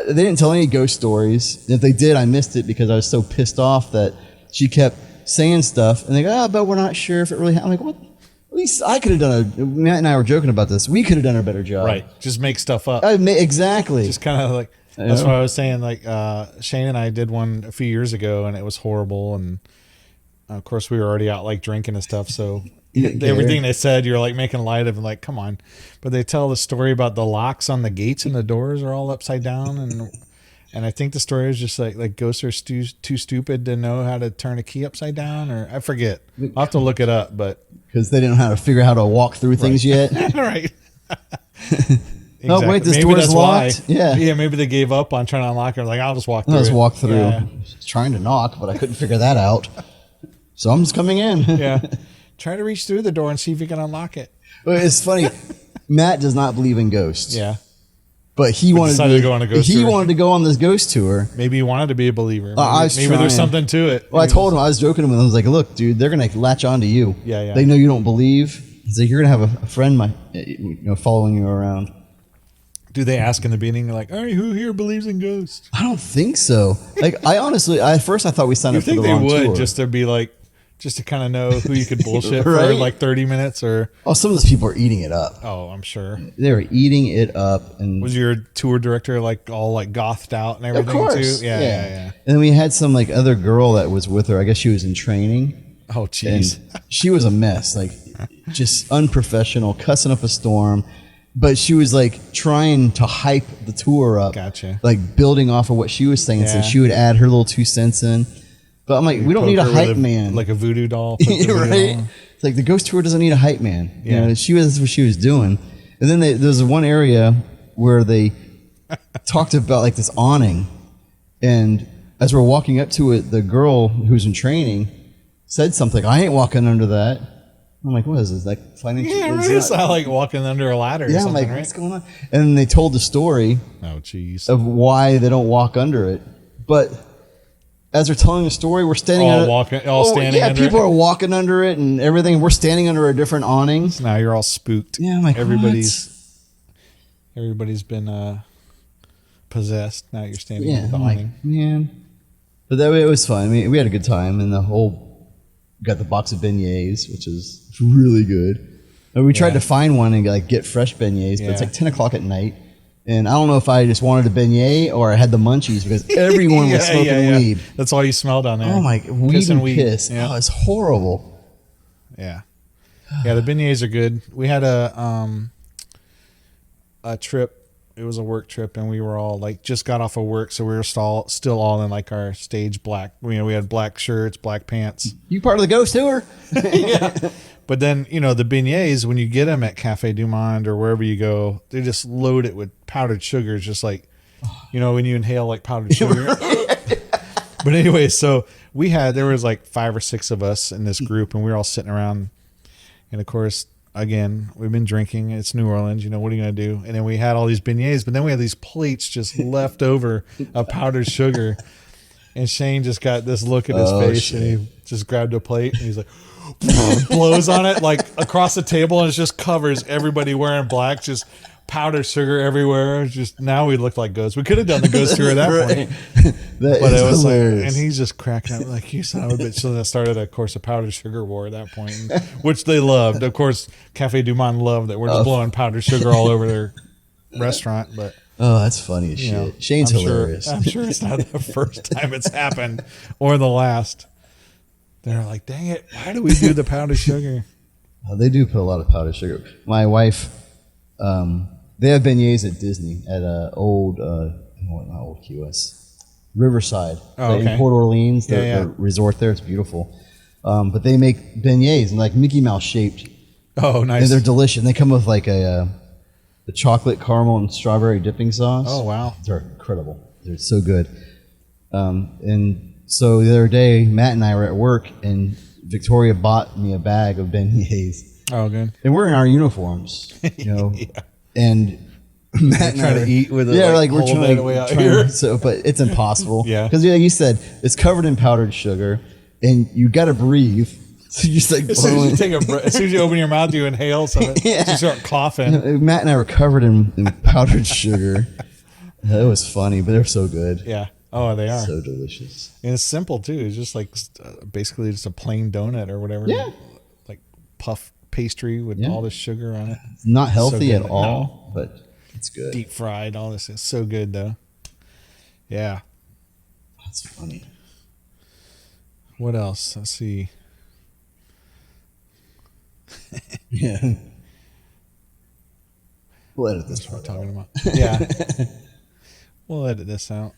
They didn't tell any ghost stories. If they did, I missed it because I was so pissed off that she kept saying stuff, and they go, but we're not sure if it really happened. I'm like, what? At least I could have done Matt and I were joking about this. We could have done a better job. Right. Just make stuff up. Exactly. Just kind of like, that's what I was saying. Like, Shane and I did one a few years ago, and it was horrible. And of course, we were already out like drinking and stuff. So everything they said, you're like making light of, and like, come on. But they tell the story about the locks on the gates and the doors are all upside down, and I think the story is just like ghosts are too stupid to know how to turn a key upside down, or I forget. I'll have to look it up, but because they didn't know how to figure out how to walk through things yet. Right. Exactly. Oh wait, this door's locked. Yeah, maybe they gave up on trying to unlock it. Like, I'll just walk through. Walk through. Yeah. I was trying to knock, but I couldn't figure that out. So I'm just coming in. Yeah. Try to reach through the door and see if you can unlock it. Well, it's funny. Matt does not believe in ghosts. Yeah. But he wanted to go on a ghost tour. He wanted to go on this ghost tour. Maybe he wanted to be a believer. Maybe there's something to it. Well, I told him, I was joking with him. I was like, look, dude, they're going to latch on to you. Yeah. They know you don't believe. He's like, you're going to have a friend following you around. Do they ask in the beginning, like, all right, who here believes in ghosts? I don't think so. Like, at first I thought we signed up for the wrong tour. You think they would just to be like, just to kind of know who you could bullshit for like 30 minutes or... Oh, some of those people are eating it up. Oh, I'm sure. They were eating it up. And was your tour director like all like gothed out and everything? Of course. Too? Yeah. And then we had some like other girl that was with her. I guess she was in training. Oh, jeez. She was a mess. Like, just unprofessional, cussing up a storm. But she was like trying to hype the tour up. Gotcha. Like building off of what she was saying. So she would add her little 2 cents in. But I'm like, we don't need a hype man. Like a voodoo doll. Right? It's like the ghost tour doesn't need a hype man. Yeah. That's what she was doing. And then there's one area where they talked about like this awning. And as we're walking up to it, the girl who's in training said something. I ain't walking under that. I'm like, what is this? Like financial? Yeah, right. It's not like walking under a ladder or Yeah, I'm something, like, right? what's going on? And then they told the story Oh, jeez. of why they don't walk under it. But as they're telling the story, we're standing standing yeah, under people it. are walking under it and everything. We're standing under a different awning. So now you're all spooked. Yeah, I'm like, everybody's been possessed. Now you're standing under the I'm like, awning. man. But that way it was fun. I mean, we had a good time, and got the box of beignets, which is really good. And we tried to find one and like get fresh beignets, but it's like 10 o'clock at night. And I don't know if I just wanted a beignet or I had the munchies because everyone was smoking weed. That's all you smelled down there. Oh my, weed and piss. Yeah. Oh, it's horrible. Yeah. Yeah, the beignets are good. We had a trip. It was a work trip, and we were all like just got off of work, so we were still all in like our stage black. We had black shirts, black pants. You part of the ghost tour? Yeah. But then, the beignets, when you get them at Cafe Du Monde or wherever you go, they just load it with powdered sugar, just like, when you inhale like powdered sugar. But anyway, so there was like 5 or 6 of us in this group, and we were all sitting around. And of course, again, we've been drinking. It's New Orleans. What are you going to do? And then we had all these beignets, but then we had these plates just left over of powdered sugar. And Shane just got this look at his face, and he just grabbed a plate, and he's like, blows on it like across the table, and it just covers everybody wearing black, just powdered sugar everywhere. Just now we look like ghosts. We could have done the ghost tour at that point. But it was hilarious. and he's just cracking up like, you son of a bitch. So that started, of course, a powdered sugar war at that point, which they loved. Of course, Cafe Du Monde loved that we're just blowing powdered sugar all over their restaurant. But oh, that's funny as shit. Shane's hilarious. I'm sure it's not the first time it's happened or the last. They're like, dang it, why do we do the powdered sugar? They do put a lot of powdered sugar. My wife, they have beignets at Disney at not old Key West, Riverside, in Port Orleans, the resort there. It's beautiful. But they make beignets and like Mickey Mouse shaped. Oh, nice. And they're delicious. And they come with like a chocolate, caramel, and strawberry dipping sauce. Oh, wow. They're incredible. They're so good. And so the other day, Matt and I were at work, and Victoria bought me a bag of beignets. Oh, good. And we're in our uniforms, and Matt and I eat with it. Yeah, like we're trying way out here. So, but it's impossible. Yeah, because like you said, it's covered in powdered sugar, and you got to breathe. So you just like as soon as you open your mouth, you inhale some. You start coughing. Matt and I were covered in powdered sugar. It was funny, but they're so good. Yeah. Oh, they are so delicious. And it's simple too. It's just like basically just a plain donut or whatever. Yeah. Like puff pastry with all this sugar on it. It's not healthy at all, but it's good. Deep fried, all this is so good though. Yeah. That's funny. What else? Let's see. Yeah. We'll edit this part talking about. Yeah. We'll edit this out.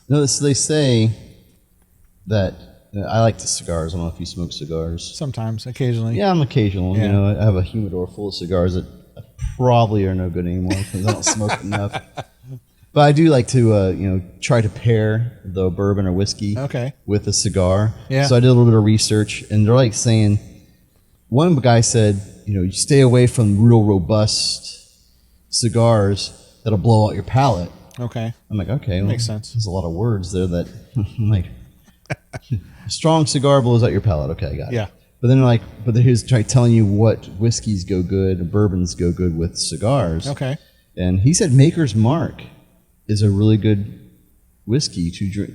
Notice they say that I like the cigars. I don't know if you smoke cigars. Sometimes, occasionally. Yeah, I'm occasional. Yeah. I have a humidor full of cigars that probably are no good anymore because I don't smoke enough. But I do like to, try to pair the bourbon or whiskey with a cigar. Yeah. So I did a little bit of research, and they're like saying, one guy said, you stay away from real robust cigars that'll blow out your palate. Okay. I'm like, okay. Well, makes sense. There's a lot of words there that I'm like, a strong cigar blows out your palate. Okay, I got it. Yeah. But then but here's telling you what whiskeys go good and bourbons go good with cigars. Okay. And he said Maker's Mark is a really good whiskey to drink.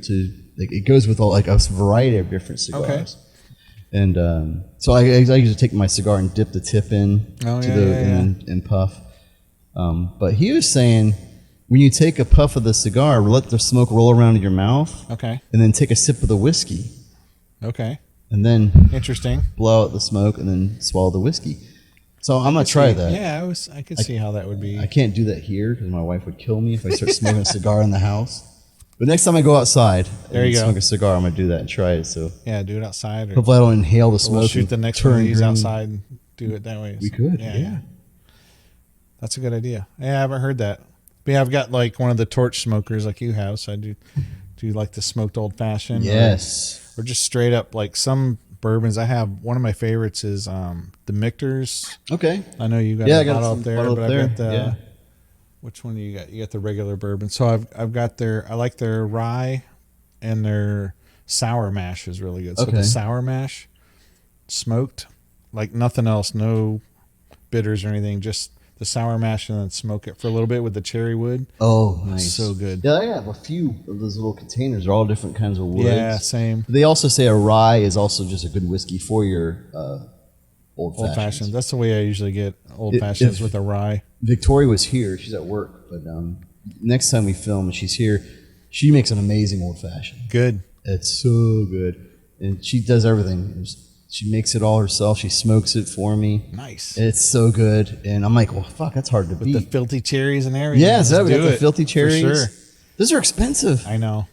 It goes with a variety of different cigars. Okay. And so I usually take my cigar and dip the tip in and puff. But he was saying when you take a puff of the cigar, let the smoke roll around in your mouth. Okay. And then take a sip of the whiskey. Okay. And then interesting. Blow out the smoke and then swallow the whiskey. So I'm gonna try that. Yeah, I could see how that would be. I can't do that here because my wife would kill me if I start smoking a cigar in the house. But next time I go outside and smoke a cigar, I'm gonna do that and try it. So yeah, do it outside. Hopefully I don't inhale the smoke. We'll shoot the next one of these outside and do it that way. We could. Yeah. That's a good idea. Yeah, I haven't heard that. But yeah, I've got like one of the torch smokers like you have. So I do like the smoked old fashioned. Yes. Or just straight up like some bourbons. I have one of my favorites is the Michter's. Okay. I know you got Yeah, a I got bottle some up there, bottle but up I've there. got the. Yeah. Which one do you got? You got the regular bourbon. So I've got I like their rye, and their sour mash is really good. So Okay. the sour mash, smoked, like nothing else, no bitters or anything, just the sour mash, and then smoke it for a little bit with the cherry wood. Oh, nice. So good. Yeah, I have a few of those little containers. They're all different kinds of woods. Yeah, same. They also say a rye is also just a good whiskey for your old Old fashioned. fashions. That's the way I usually get old fashions with a rye. Victoria was here. She's at work, but next time we film and she's here, she makes an amazing old fashioned. Good. It's so good, and she does everything. She makes it all herself. She smokes it for me. Nice. It's so good, and I'm like, well, fuck, that's hard to beat. The filthy cherries and everything. Yeah, so Let's we got do the it, filthy cherries. For sure. Those are expensive. I know.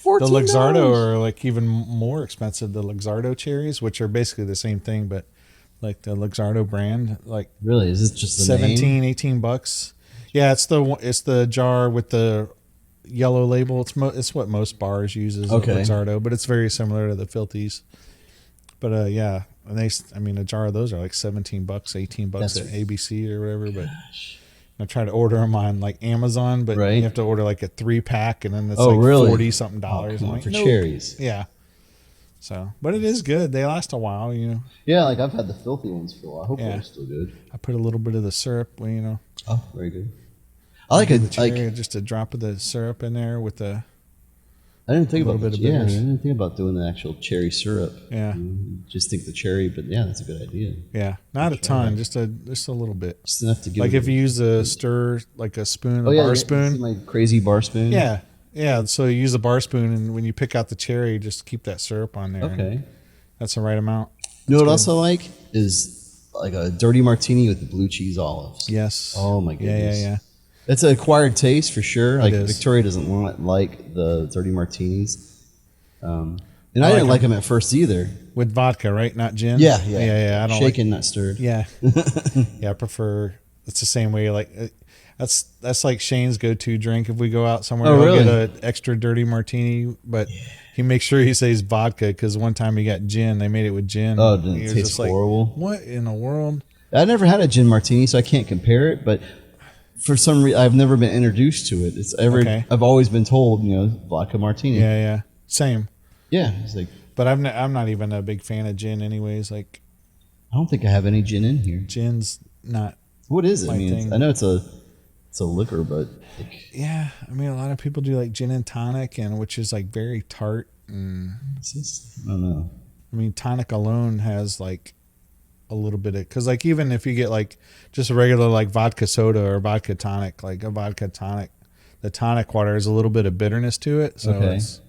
$14. The Luxardo are like even more expensive. The Luxardo cherries, which are basically the same thing, but like the Luxardo brand, like Really? Is this just the 17, name? $18. Yeah, it's the jar with the yellow label. It's what most bars use as Okay. Luxardo, but it's very similar to the filthies. But yeah, and a jar of those are like $17, $18 That's at ABC or whatever. But I try to order them on like Amazon, but Right. you have to order like a 3-pack, and then it's Oh, like really? $40-something. Oh, I'm come on, like, for nope. cherries. Yeah. So, but it is good. They last a while, you know. Yeah, like I've had the filthy ones for a while. I hope Yeah. they're still good. I put a little bit of the syrup, you know. Oh, very good. I like the it. cherry, Like just a drop of the syrup in there with the I didn't think a about little the, bit of yeah, I bitters. didn't think about doing the actual cherry syrup. Yeah. Just think the cherry, but yeah, that's a good idea. Yeah, not a ton, just a little bit. Just enough to give. Like it if you use a stir, like a spoon, a bar this is spoon. my crazy bar spoon. Yeah, yeah. So you use a bar spoon, and when you pick out the cherry, just keep that syrup on there. Okay. That's the right amount. You know what good. else I like is like a dirty martini with the blue cheese olives. Yes. Oh my goodness. Yeah. It's an acquired taste for sure. Like is. Victoria doesn't like the dirty martinis, and I like didn't like them at first either. With vodka, right? Not gin. Yeah. I don't shaken, not stirred. Yeah. Yeah, I prefer. It's the same way. Like that's like Shane's go-to drink if we go out somewhere. Oh, He'll really? get an extra dirty martini, but he makes sure he says vodka because one time he got gin. They made it with gin. Oh, didn't He it was taste just like, horrible? what in the world? I never had a gin martini, so I can't compare it. But for some reason, I've never been introduced to it. Okay. I've always been told, vodka martini. Yeah. Same. Yeah. It's like But I'm not even a big fan of gin, anyways. Like I don't think I have any gin in here. gin's not. What is it? My thing. I know it's a liquor, but like, Yeah, I mean, a lot of people do like gin and tonic, and which is like very tart. And it's just, I don't know. I mean, tonic alone has like a little bit of, because like even if you get like just a regular like vodka soda or vodka tonic, like a vodka tonic, the tonic water has a little bit of bitterness to it, so Okay. it's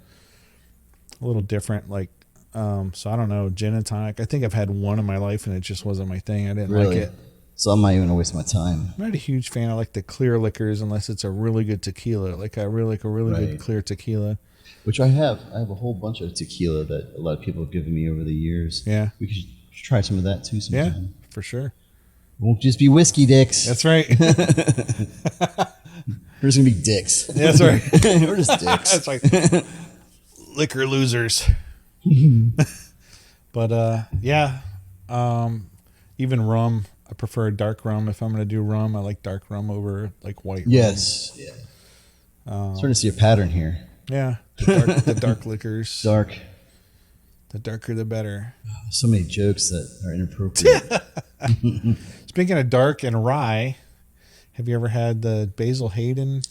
a little different. Like, so I don't know, gin and tonic. I think I've had one in my life, and it just wasn't my thing. I didn't like Really? it. So I'm not even gonna waste my time. I'm not a huge fan. I like the clear liquors unless it's a really good tequila. Like I really like a really good Right. clear tequila. Which I have. I have a whole bunch of tequila that a lot of people have given me over the years. Yeah. We could try some of that too Yeah, sometime. for sure. Won't just be whiskey dicks. That's right. We're just gonna be dicks. That's right. We're just dicks. That's like liquor losers. But yeah, even rum. I prefer dark rum. If I'm going to do rum, I like dark rum over like white rum. Yes. Yeah. Starting to see a pattern here. Yeah. The dark liquors. Dark. The darker, the better. So many jokes that are inappropriate. Speaking of dark and rye, have you ever had the Basil Hayden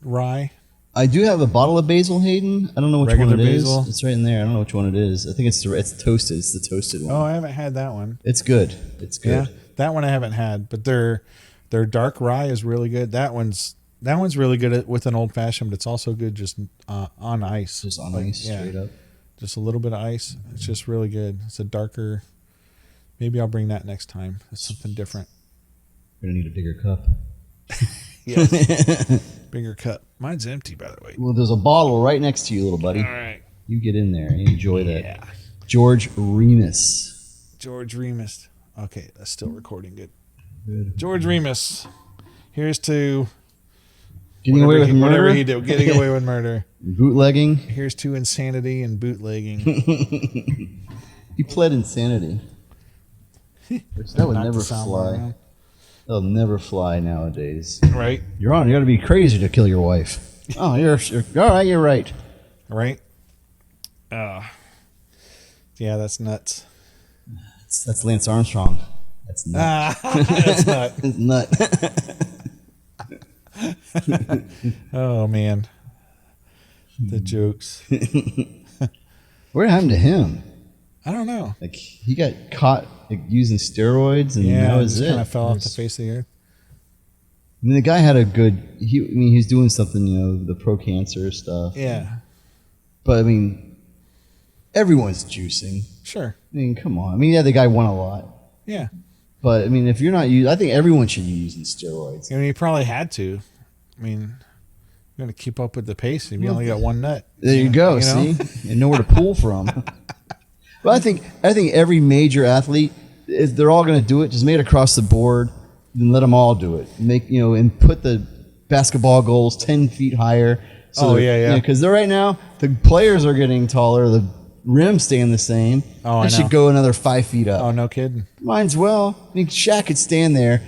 rye? I do have a bottle of Basil Hayden. I don't know which Regular one it is. Basil? It's right in there. I don't know which one it is. I think it's toasted. It's the toasted one. Oh, I haven't had that one. It's good. It's good. Yeah, that one I haven't had, but their dark rye is really good. That one's really good with an old fashioned, but it's also good just on ice. Just on Like, ice, straight up. Just a little bit of ice. It's just really good. It's a darker. Maybe I'll bring that next time. It's something different. We're gonna need a bigger cup. Yes. Bigger cup. Mine's empty, by the way. Well, there's a bottle right next to you, little buddy. All right. You get in there and enjoy that. Yeah. George Remus. George Remus. Okay, that's still recording. Good. Good. George Remus. Here's to Getting away with murder. whatever he did. Getting away with murder. Bootlegging. Here's to insanity and bootlegging. He pled insanity. Which that would Knocked never the soundbar fly. around. That'll never fly nowadays. Right. You're on. You got to be crazy to kill your wife. Oh, you're all right. You're right. Right. Yeah, that's nuts. That's Lance Armstrong. That's nuts. That's not. It's nut. Oh man, the jokes. What happened to him? I don't know. Like he got caught like, using steroids, and Yeah, that it was just it. kind of fell off the face of the earth. I mean, the guy had a good. He's doing something, the pro cancer stuff. Yeah, But I mean, everyone's juicing. sure. I mean, come on. I mean, yeah, the guy won a lot. Yeah, But I mean, if you're not using, I think everyone should be using steroids. I mean, you probably had to. I mean, you're gonna keep up with the pace if you only got one nut. There you go. You know? See, and nowhere to pull from. But I think every major athlete, if they're all going to do it, just make it across the board, and let them all do it. And put the basketball goals 10 feet higher. Oh, yeah. Because right now the players are getting taller, the rim's staying the same. Oh, I It should know. go another 5 feet up. Oh, no kidding. Might as well. I mean, Shaq could stand there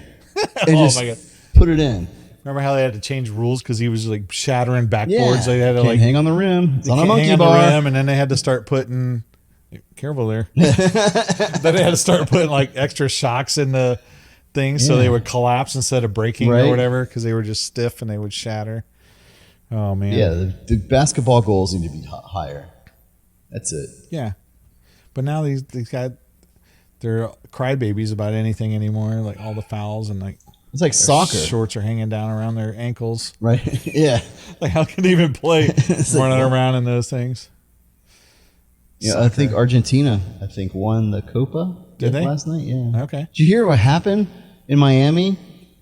and Oh, just my God. put it in. Remember how they had to change rules because he was like shattering backboards? Yeah, They had to can't like hang on the rim. It's on a hang monkey on bar. the rim, and then they had to start putting. Careful there. Then they had to start putting like extra shocks in the things so Yeah. they would collapse instead of breaking Right. or whatever because they were just stiff and they would shatter. Oh man. Yeah, the basketball goals need to be higher. That's it. Yeah. But now these guys, they're crybabies about anything anymore. Like all the fouls and like It's like their soccer, shorts are hanging down around their ankles. right? Yeah. Like how can they even play It's like, running what? around in those things? Yeah, Soccer. I think Argentina, won the Copa. Did they? last night? Yeah. Okay. Did you hear what happened in Miami?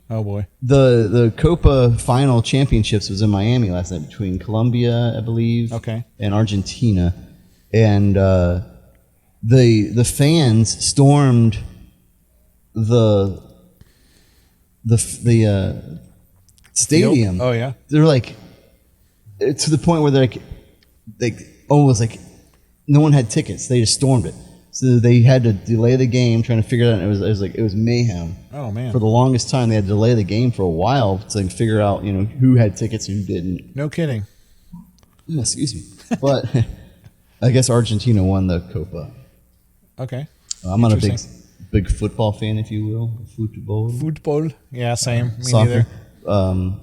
Oh boy. The Copa final championships was in Miami last night between Colombia, I believe, Okay. and Argentina, and the fans stormed the stadium. Oh yeah. They're like to the point where they're like almost like no one had tickets. They just stormed it. So they had to delay the game, trying to figure it out. And it was mayhem. Oh man. For the longest time, they had to delay the game for a while to figure out who had tickets and who didn't. No kidding. Excuse me, but I guess Argentina won the Copa. Okay. I'm not a Interesting. big football fan, if you will. Football. Football. Yeah, same. Me Soccer. neither.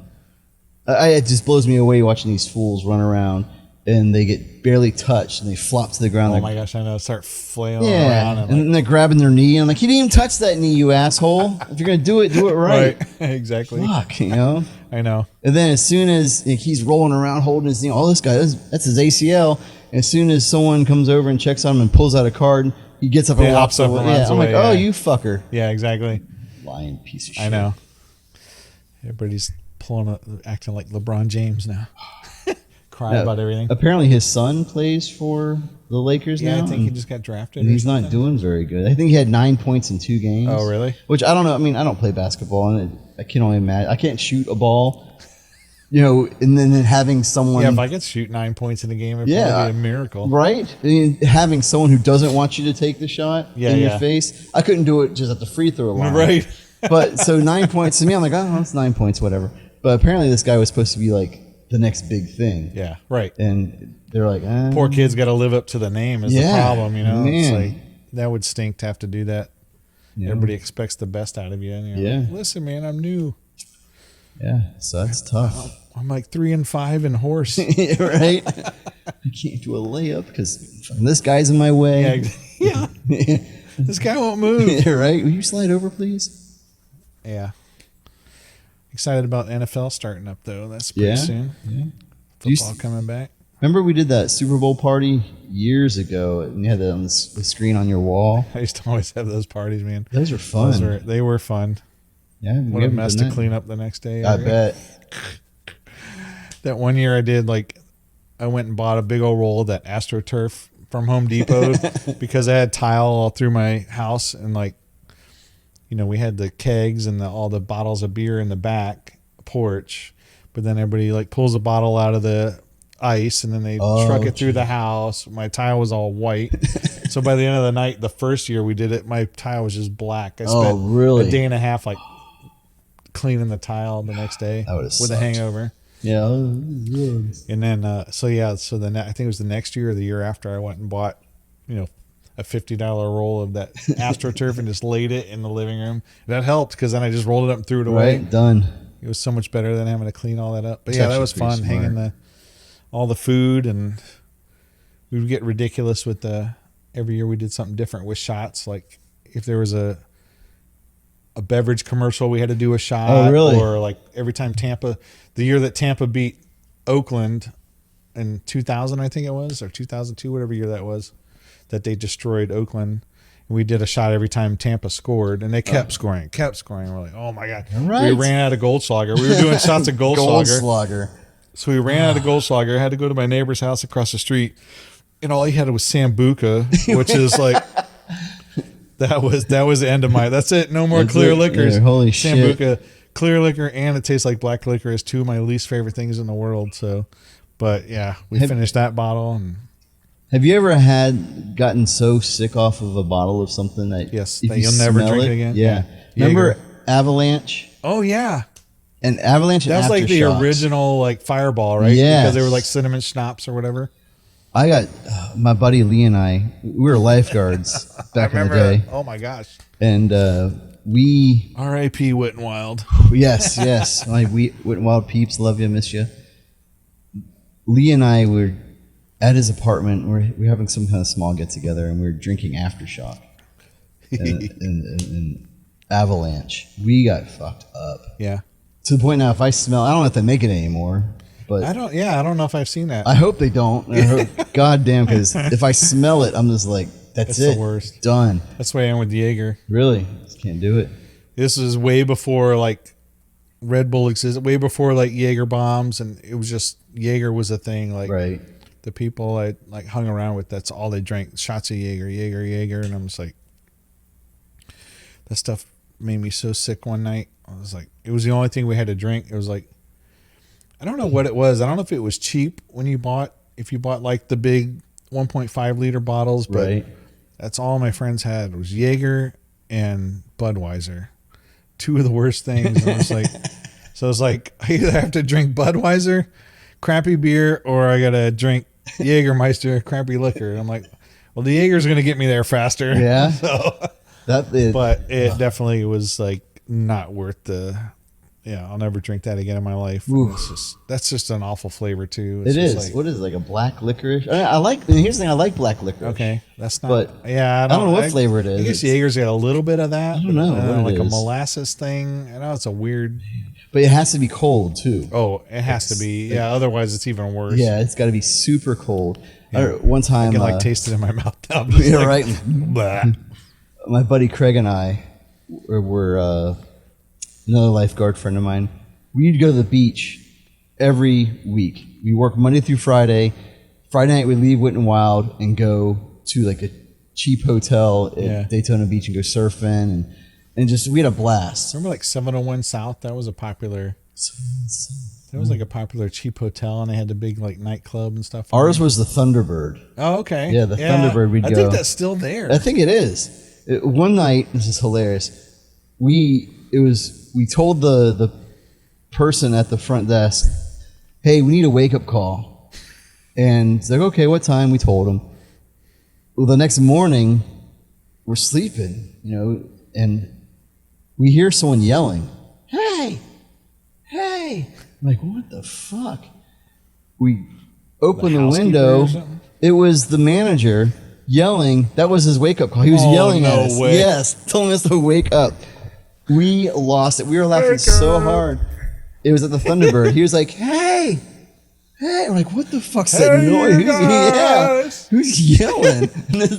It just blows me away watching these fools run around and they get barely touched and they flop to the ground. Oh They're- my gosh, I know. Start flailing yeah, around. and And then they're grabbing their knee. And I'm like, you didn't even touch that knee, you asshole. If you're gonna do it right. right. Exactly. Fuck, I know. And then as soon as he's rolling around holding his knee, this guy, that's his ACL. And as soon as someone comes over and checks on him and pulls out a card, he gets up and Yeah, walks hops up away. and runs I'm like, away, oh, yeah. you fucker. Yeah, exactly. Lying piece of shit. I know. Everybody's acting like LeBron James now. Cry Yeah, about everything. Apparently his son plays for the Lakers Yeah, now. I think he and- just got drafted. and or he's not something. doing very good. I think he had 9 points in 2 games. Oh, really? Which I don't know. I mean, I don't play basketball, and I can only imagine. I can't shoot a ball, and then having someone. Yeah, if I could shoot 9 points in a game, it'd Yeah, probably be a miracle. right? I mean, having someone who doesn't want you to take the shot Yeah, in yeah. your face. I couldn't do it just at the free throw line. Right. But so 9 points to me, I'm like, oh, that's 9 points, whatever. But apparently, this guy was supposed to be like the next big thing. Yeah, right. And they're like, Poor kid's got to live up to the name is the Yeah, problem, It's man. like, that would stink to have to do that. you know? Everybody expects the best out of you. And you're Yeah. like, listen, man, I'm new. Yeah, so that's tough. I'm like 3-5 in horse. Right? I can't do a layup because this guy's in my way. Yeah. This guy won't move. Right? Will you slide over, please? Yeah. Excited about NFL starting up, though. That's pretty Yeah. soon. Yeah. Football coming back. Remember we did that Super Bowl party years ago, and you had that on the screen on your wall. I used to always have those parties, man. Those are fun. They were fun. Yeah, we What a haven't mess done to that. clean up the next day. I bet. That one year I did, I went and bought a big old roll of that AstroTurf from Home Depot because I had tile all through my house, and we had the kegs and all the bottles of beer in the back porch, but then everybody pulls a bottle out of the ice, and then they truck it through the house. My tile was all white. So by the end of the night, the first year we did it, my tile was just black. I spent really? a day and a half like cleaning the tile the next day with a hangover. Yeah. And then I think it was the next year or the year after, I went and bought, a $50 roll of that AstroTurf and just laid it in the living room. That helped because then I just rolled it up and threw it away. Right, done. It was so much better than having to clean all that up. But yeah, that was fun, hanging all the food, and we would get ridiculous with every year we did something different with shots. Like if there was a beverage commercial, we had to do a shot. Oh, really? Or like every time the year that Tampa beat Oakland in 2000, I think it was, or 2002, whatever year that was, that they destroyed Oakland. We did a shot every time Tampa scored, and they kept scoring. We're like, oh my God. Right. We ran out of Goldschlager. We were doing shots of Goldschlager. So we ran out of Goldschlager. I had to go to my neighbor's house across the street, and all he had was Sambuca, which is like, that was the end of that's it. No more clear liquors. Yeah, holy shit. Sambuca, clear liquor, and it tastes like black liquor is two of my least favorite things in the world. So, but yeah, we finished that bottle. And have you ever gotten so sick off of a bottle of something that you'll never drink it again? Yeah. Remember Avalanche? Oh yeah. And Avalanche. That was like the original like Fireball, right? Yeah. Because they were like cinnamon schnapps or whatever. I got my buddy Lee and we were lifeguards back in the day. Oh my gosh. And we R.I.P. Wet and Wild. Yes. Like we Wet and Wild peeps, love you, miss you. Lee and I were at his apartment. We're having some kind of small get together, and we were drinking Aftershock and Avalanche. We got fucked up. Yeah. To the point now, if I smell, I don't know if they make it anymore. But I don't know if I've seen that. I hope they don't. God damn, because if I smell it, I'm just like, that's it. The worst. Done. That's the way I am with Jaeger. Really? Just can't do it. This is way before like Red Bull existed, way before like Jaeger bombs, and it was just Jaeger was a thing. Like right. The people I like hung around with, that's all they drank, shots of Jaeger, and I'm just like, that stuff made me so sick one night. I was like, it was the only thing we had to drink. It was like, I don't know what it was. I don't know if it was cheap when if you bought like the big 1.5 liter bottles, but right. That's all my friends had was Jaeger and Budweiser. Two of the worst things. And I was like, so it's like, I either have to drink Budweiser, crappy beer, or I got to drink Jägermeister, crappy liquor. And I'm like, well, the Jaeger's going to get me there faster. Yeah. So, but it definitely was like not worth I'll never drink that again in my life. That's just an awful flavor too. It is. Like, what is it, like a black licorice? Here's the thing, I like black licorice. Okay, that's not. But I don't know what flavor it is. I guess Jaeger's got a little bit of that. I don't know like a molasses thing. I know it's a weird. But it has to be cold too. Oh, it has to be. Yeah, otherwise it's even worse. Yeah, it's got to be super cold. Yeah. One time, I can taste it in my mouth now. Yeah, right. My buddy Craig and I were another lifeguard friend of mine. We'd go to the beach every week. We work Monday through Friday. Friday night we'd leave Wet and Wild and go to like a cheap hotel at Daytona Beach and go surfing and just we had a blast. Remember like 701 South? That was a popular cheap hotel, and they had the big like nightclub and stuff. Ours was the Thunderbird. Oh, okay. Yeah, the Thunderbird. We'd go. I think that's still there. I think it is. One night, this is hilarious. We told the person at the front desk, hey, we need a wake-up call. And it's like, okay, what time? We told them. Well, the next morning, we're sleeping, and we hear someone yelling, hey, hey. I'm like, what the fuck? We open the window. It was the manager yelling. That was his wake-up call. He was yelling at us. Way. Yes, telling us to wake up. We lost it. We were laughing so hard. It was at the Thunderbird. He was like, hey. Hey, I'm like, what the fuck's that noise? Who's yelling?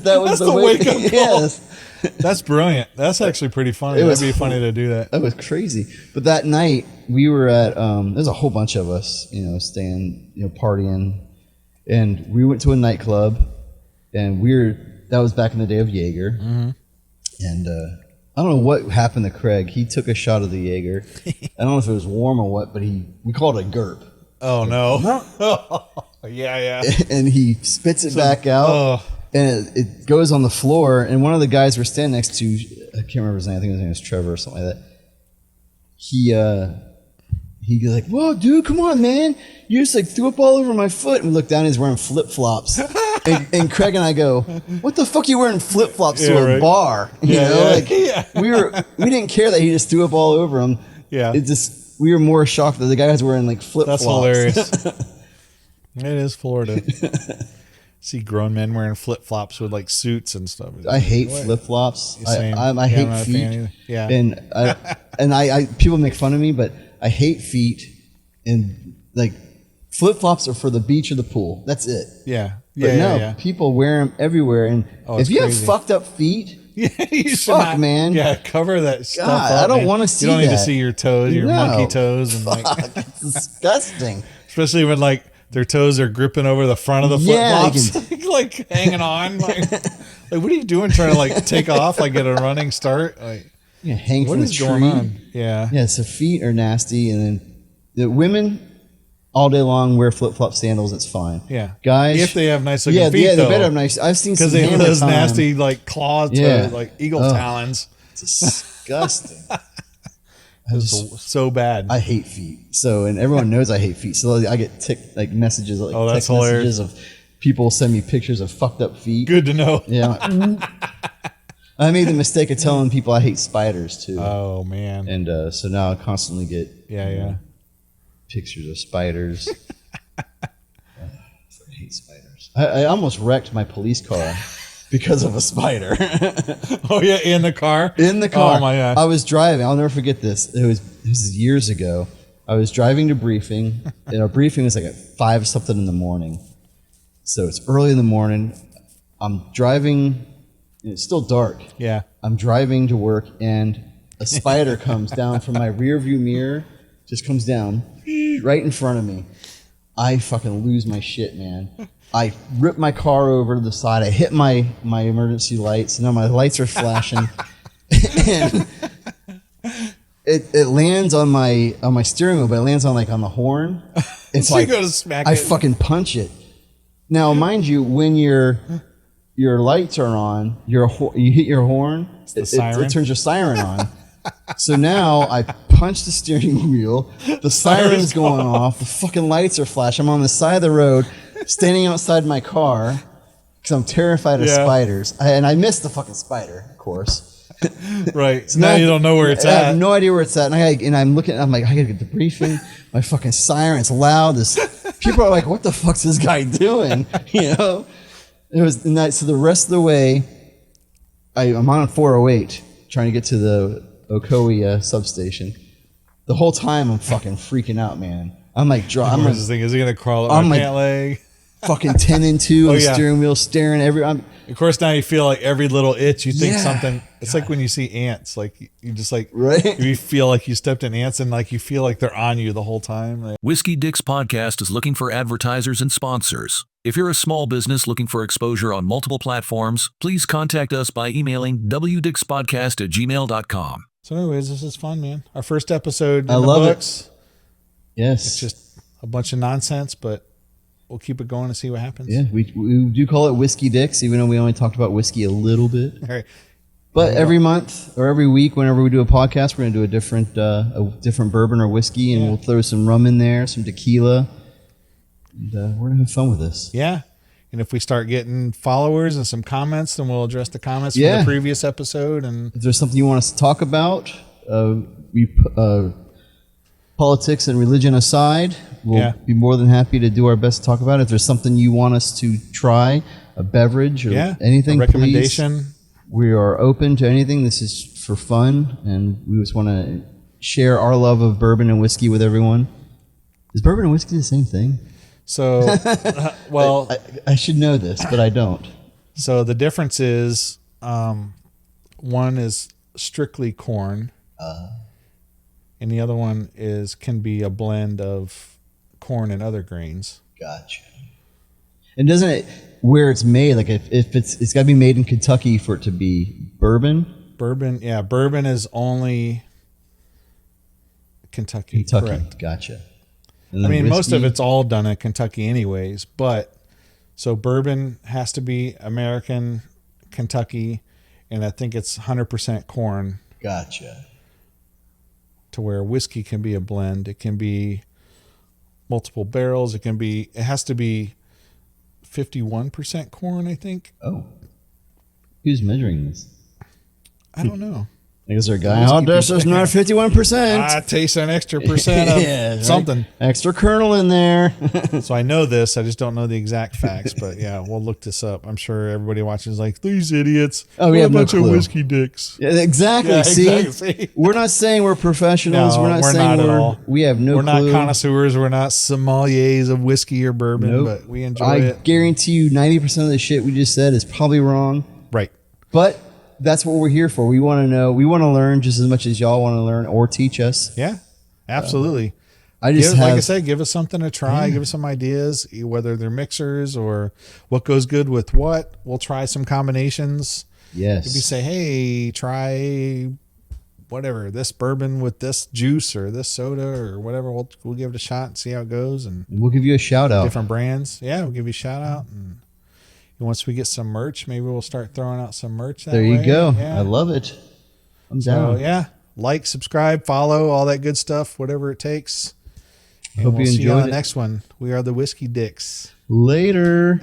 That was the wake-up call. Yes. That's brilliant. That's actually pretty funny. That'd be funny to do that. That was crazy. But that night, we were at, there's a whole bunch of us, staying, partying. And we went to a nightclub, and that was back in the day of Jaeger. Mm-hmm. And I don't know what happened to Craig. He took a shot of the Jaeger. I don't know if it was warm or what, but we called it a gurp. Oh no. Yeah. And he spits it back out, and it goes on the floor. And one of the guys we're standing next to, I can't remember his name. I think his name is Trevor or something like that. He goes like, "Whoa, dude, come on, man! You just like threw up all over my foot." And we look down, he's wearing flip flops. and Craig and I go, "What the fuck are you wearing flip flops to a bar?" You know, we didn't care that he just threw up all over him. Yeah, we were more shocked that the guy was wearing like flip flops. That's hilarious. It is Florida. See grown men wearing flip flops with like suits and stuff. I hate flip flops. I hate feet. Yeah, and I people make fun of me, but I hate feet. And like flip flops are for the beach or the pool. That's it. Yeah, people wear them everywhere. And if you have fucked up feet, you fuck, man. Yeah, cover that stuff up. I don't want to see. You don't need to see your toes, your monkey toes, and like it's disgusting. Especially when like their toes are gripping over the front of the flip flops, like hanging on. Like what are you doing? Trying to like take off, like get a running start? Like hang from a tree. Going on? Yeah. So feet are nasty, and then the women all day long wear flip flop sandals. It's fine. Yeah, guys, if they have nice looking feet, they better have nice. I've seen because they have those nasty like claws, like eagle talons. It's disgusting. So bad. I hate feet. So, and everyone knows I hate feet. So I get messages, like text messages of people send me pictures of fucked up feet. Good to know. Yeah. I made the mistake of telling people I hate spiders too. Oh man. And so now I constantly get pictures of spiders. I hate spiders. I almost wrecked my police car because of a spider. Oh yeah, in the car? In the car. Oh my gosh. I was driving. I'll never forget this. This is years ago. I was driving to briefing, and our briefing was like at 5 something in the morning. So it's early in the morning. I'm driving, and it's still dark. Yeah. I'm driving to work, and a spider comes down from my rear view mirror, just comes down right in front of me. I fucking lose my shit, man. I rip my car over to the side. I hit my emergency lights. Now my lights are flashing, and it lands on my steering wheel, but it lands on the horn. It's so you go to smack I it. fucking punch it. Now, mind you, when your lights are on, you hit your horn. It turns your siren on. So now I punch the steering wheel. The siren's going off. The fucking lights are flashing. I'm on the side of the road, standing outside my car because I'm terrified of spiders. And I missed the fucking spider, of course. Right. So now you don't know where it's at. I have no idea where it's at. And I'm looking. I'm like, I gotta get the briefing. My fucking siren's loud. People are like, what the fuck's this guy doing? You know. It was nice. So the rest of the way, I'm on 408 trying to get to the Ocoee substation. The whole time I'm fucking freaking out, man. I'm like, this thing is he gonna crawl up my pant leg? Fucking 10 and 2 on the steering wheel, staring of course, now you feel like every little itch. You think something. It's like when you see ants. Like you just like you feel like you stepped in ants, and like you feel like they're on you the whole time. Whiskey Dick's podcast is looking for advertisers and sponsors. If you're a small business looking for exposure on multiple platforms, please contact us by emailing wdickspodcast@gmail.com. So anyways, this is fun, man. Our first episode in the books. Yes. It's just a bunch of nonsense, but we'll keep it going and see what happens. Yeah, we do call it Whiskey Dicks, even though we only talked about whiskey a little bit. All right. But every month or every week, whenever we do a podcast, we're going to do a different bourbon or whiskey, and we'll throw some rum in there, some tequila. And we're going to have fun with this. Yeah. And if we start getting followers and some comments, then we'll address the comments from the previous episode. And if there's something you want us to talk about, politics and religion aside, we'll be more than happy to do our best to talk about it. If there's something you want us to try, a beverage or anything, a recommendation, please, we are open to anything. This is for fun, and we just want to share our love of bourbon and whiskey with everyone. Is bourbon and whiskey the same thing? So, well, I should know this, but I don't. So the difference is, one is strictly corn, and the other one can be a blend of corn and other grains. Gotcha. And doesn't it where it's made? Like if it's got to be made in Kentucky for it to be bourbon. Bourbon, yeah, bourbon is only Kentucky. Kentucky, correct. Gotcha. And I then mean, most of whiskey- it's all done in Kentucky anyways, but so bourbon has to be American, Kentucky, and I think it's 100% corn, Gotcha. to where whiskey can be a blend. It can be multiple barrels. It has to be 51% corn, I think. Oh. Who's measuring this? I don't know. Is there a guy? Whiskey Oh, this people. is not 51%. I taste an extra percent of Yeah, something. Extra kernel in there. So I know this. I just don't know the exact facts. But yeah, we'll look this up. I'm sure everybody watching is like, these idiots. Oh, we What have a no bunch of clue. whiskey dicks. Yeah, exactly. Yeah, See? exactly. We're not saying we're professionals. No, we're not we're saying not at all. we have no We're clue. not connoisseurs. We're not sommeliers of whiskey or bourbon, Nope. but we enjoy I it. guarantee you 90% of the shit we just said is probably wrong. Right. But that's what we're here for. We want to know. We want to learn just as much as y'all want to learn or teach us. Yeah, absolutely. I just Like I have, said, give us something to try. Give us some ideas, whether they're mixers or what goes good with what. We'll try some combinations. yes. Maybe say, hey, try whatever, this bourbon with this juice or this soda or whatever. We'll give it a shot and see how it goes. And We'll give you a shout out. different brands. Yeah, we'll give you a shout out. And once we get some merch, maybe we'll start throwing out some merch. That There you way. go. Yeah. I love it. I'm So down. yeah, like, subscribe, follow, all that good stuff, whatever it takes. And Hope we'll you see you on enjoyed the it. next one. We are the Whiskey Dicks. Later.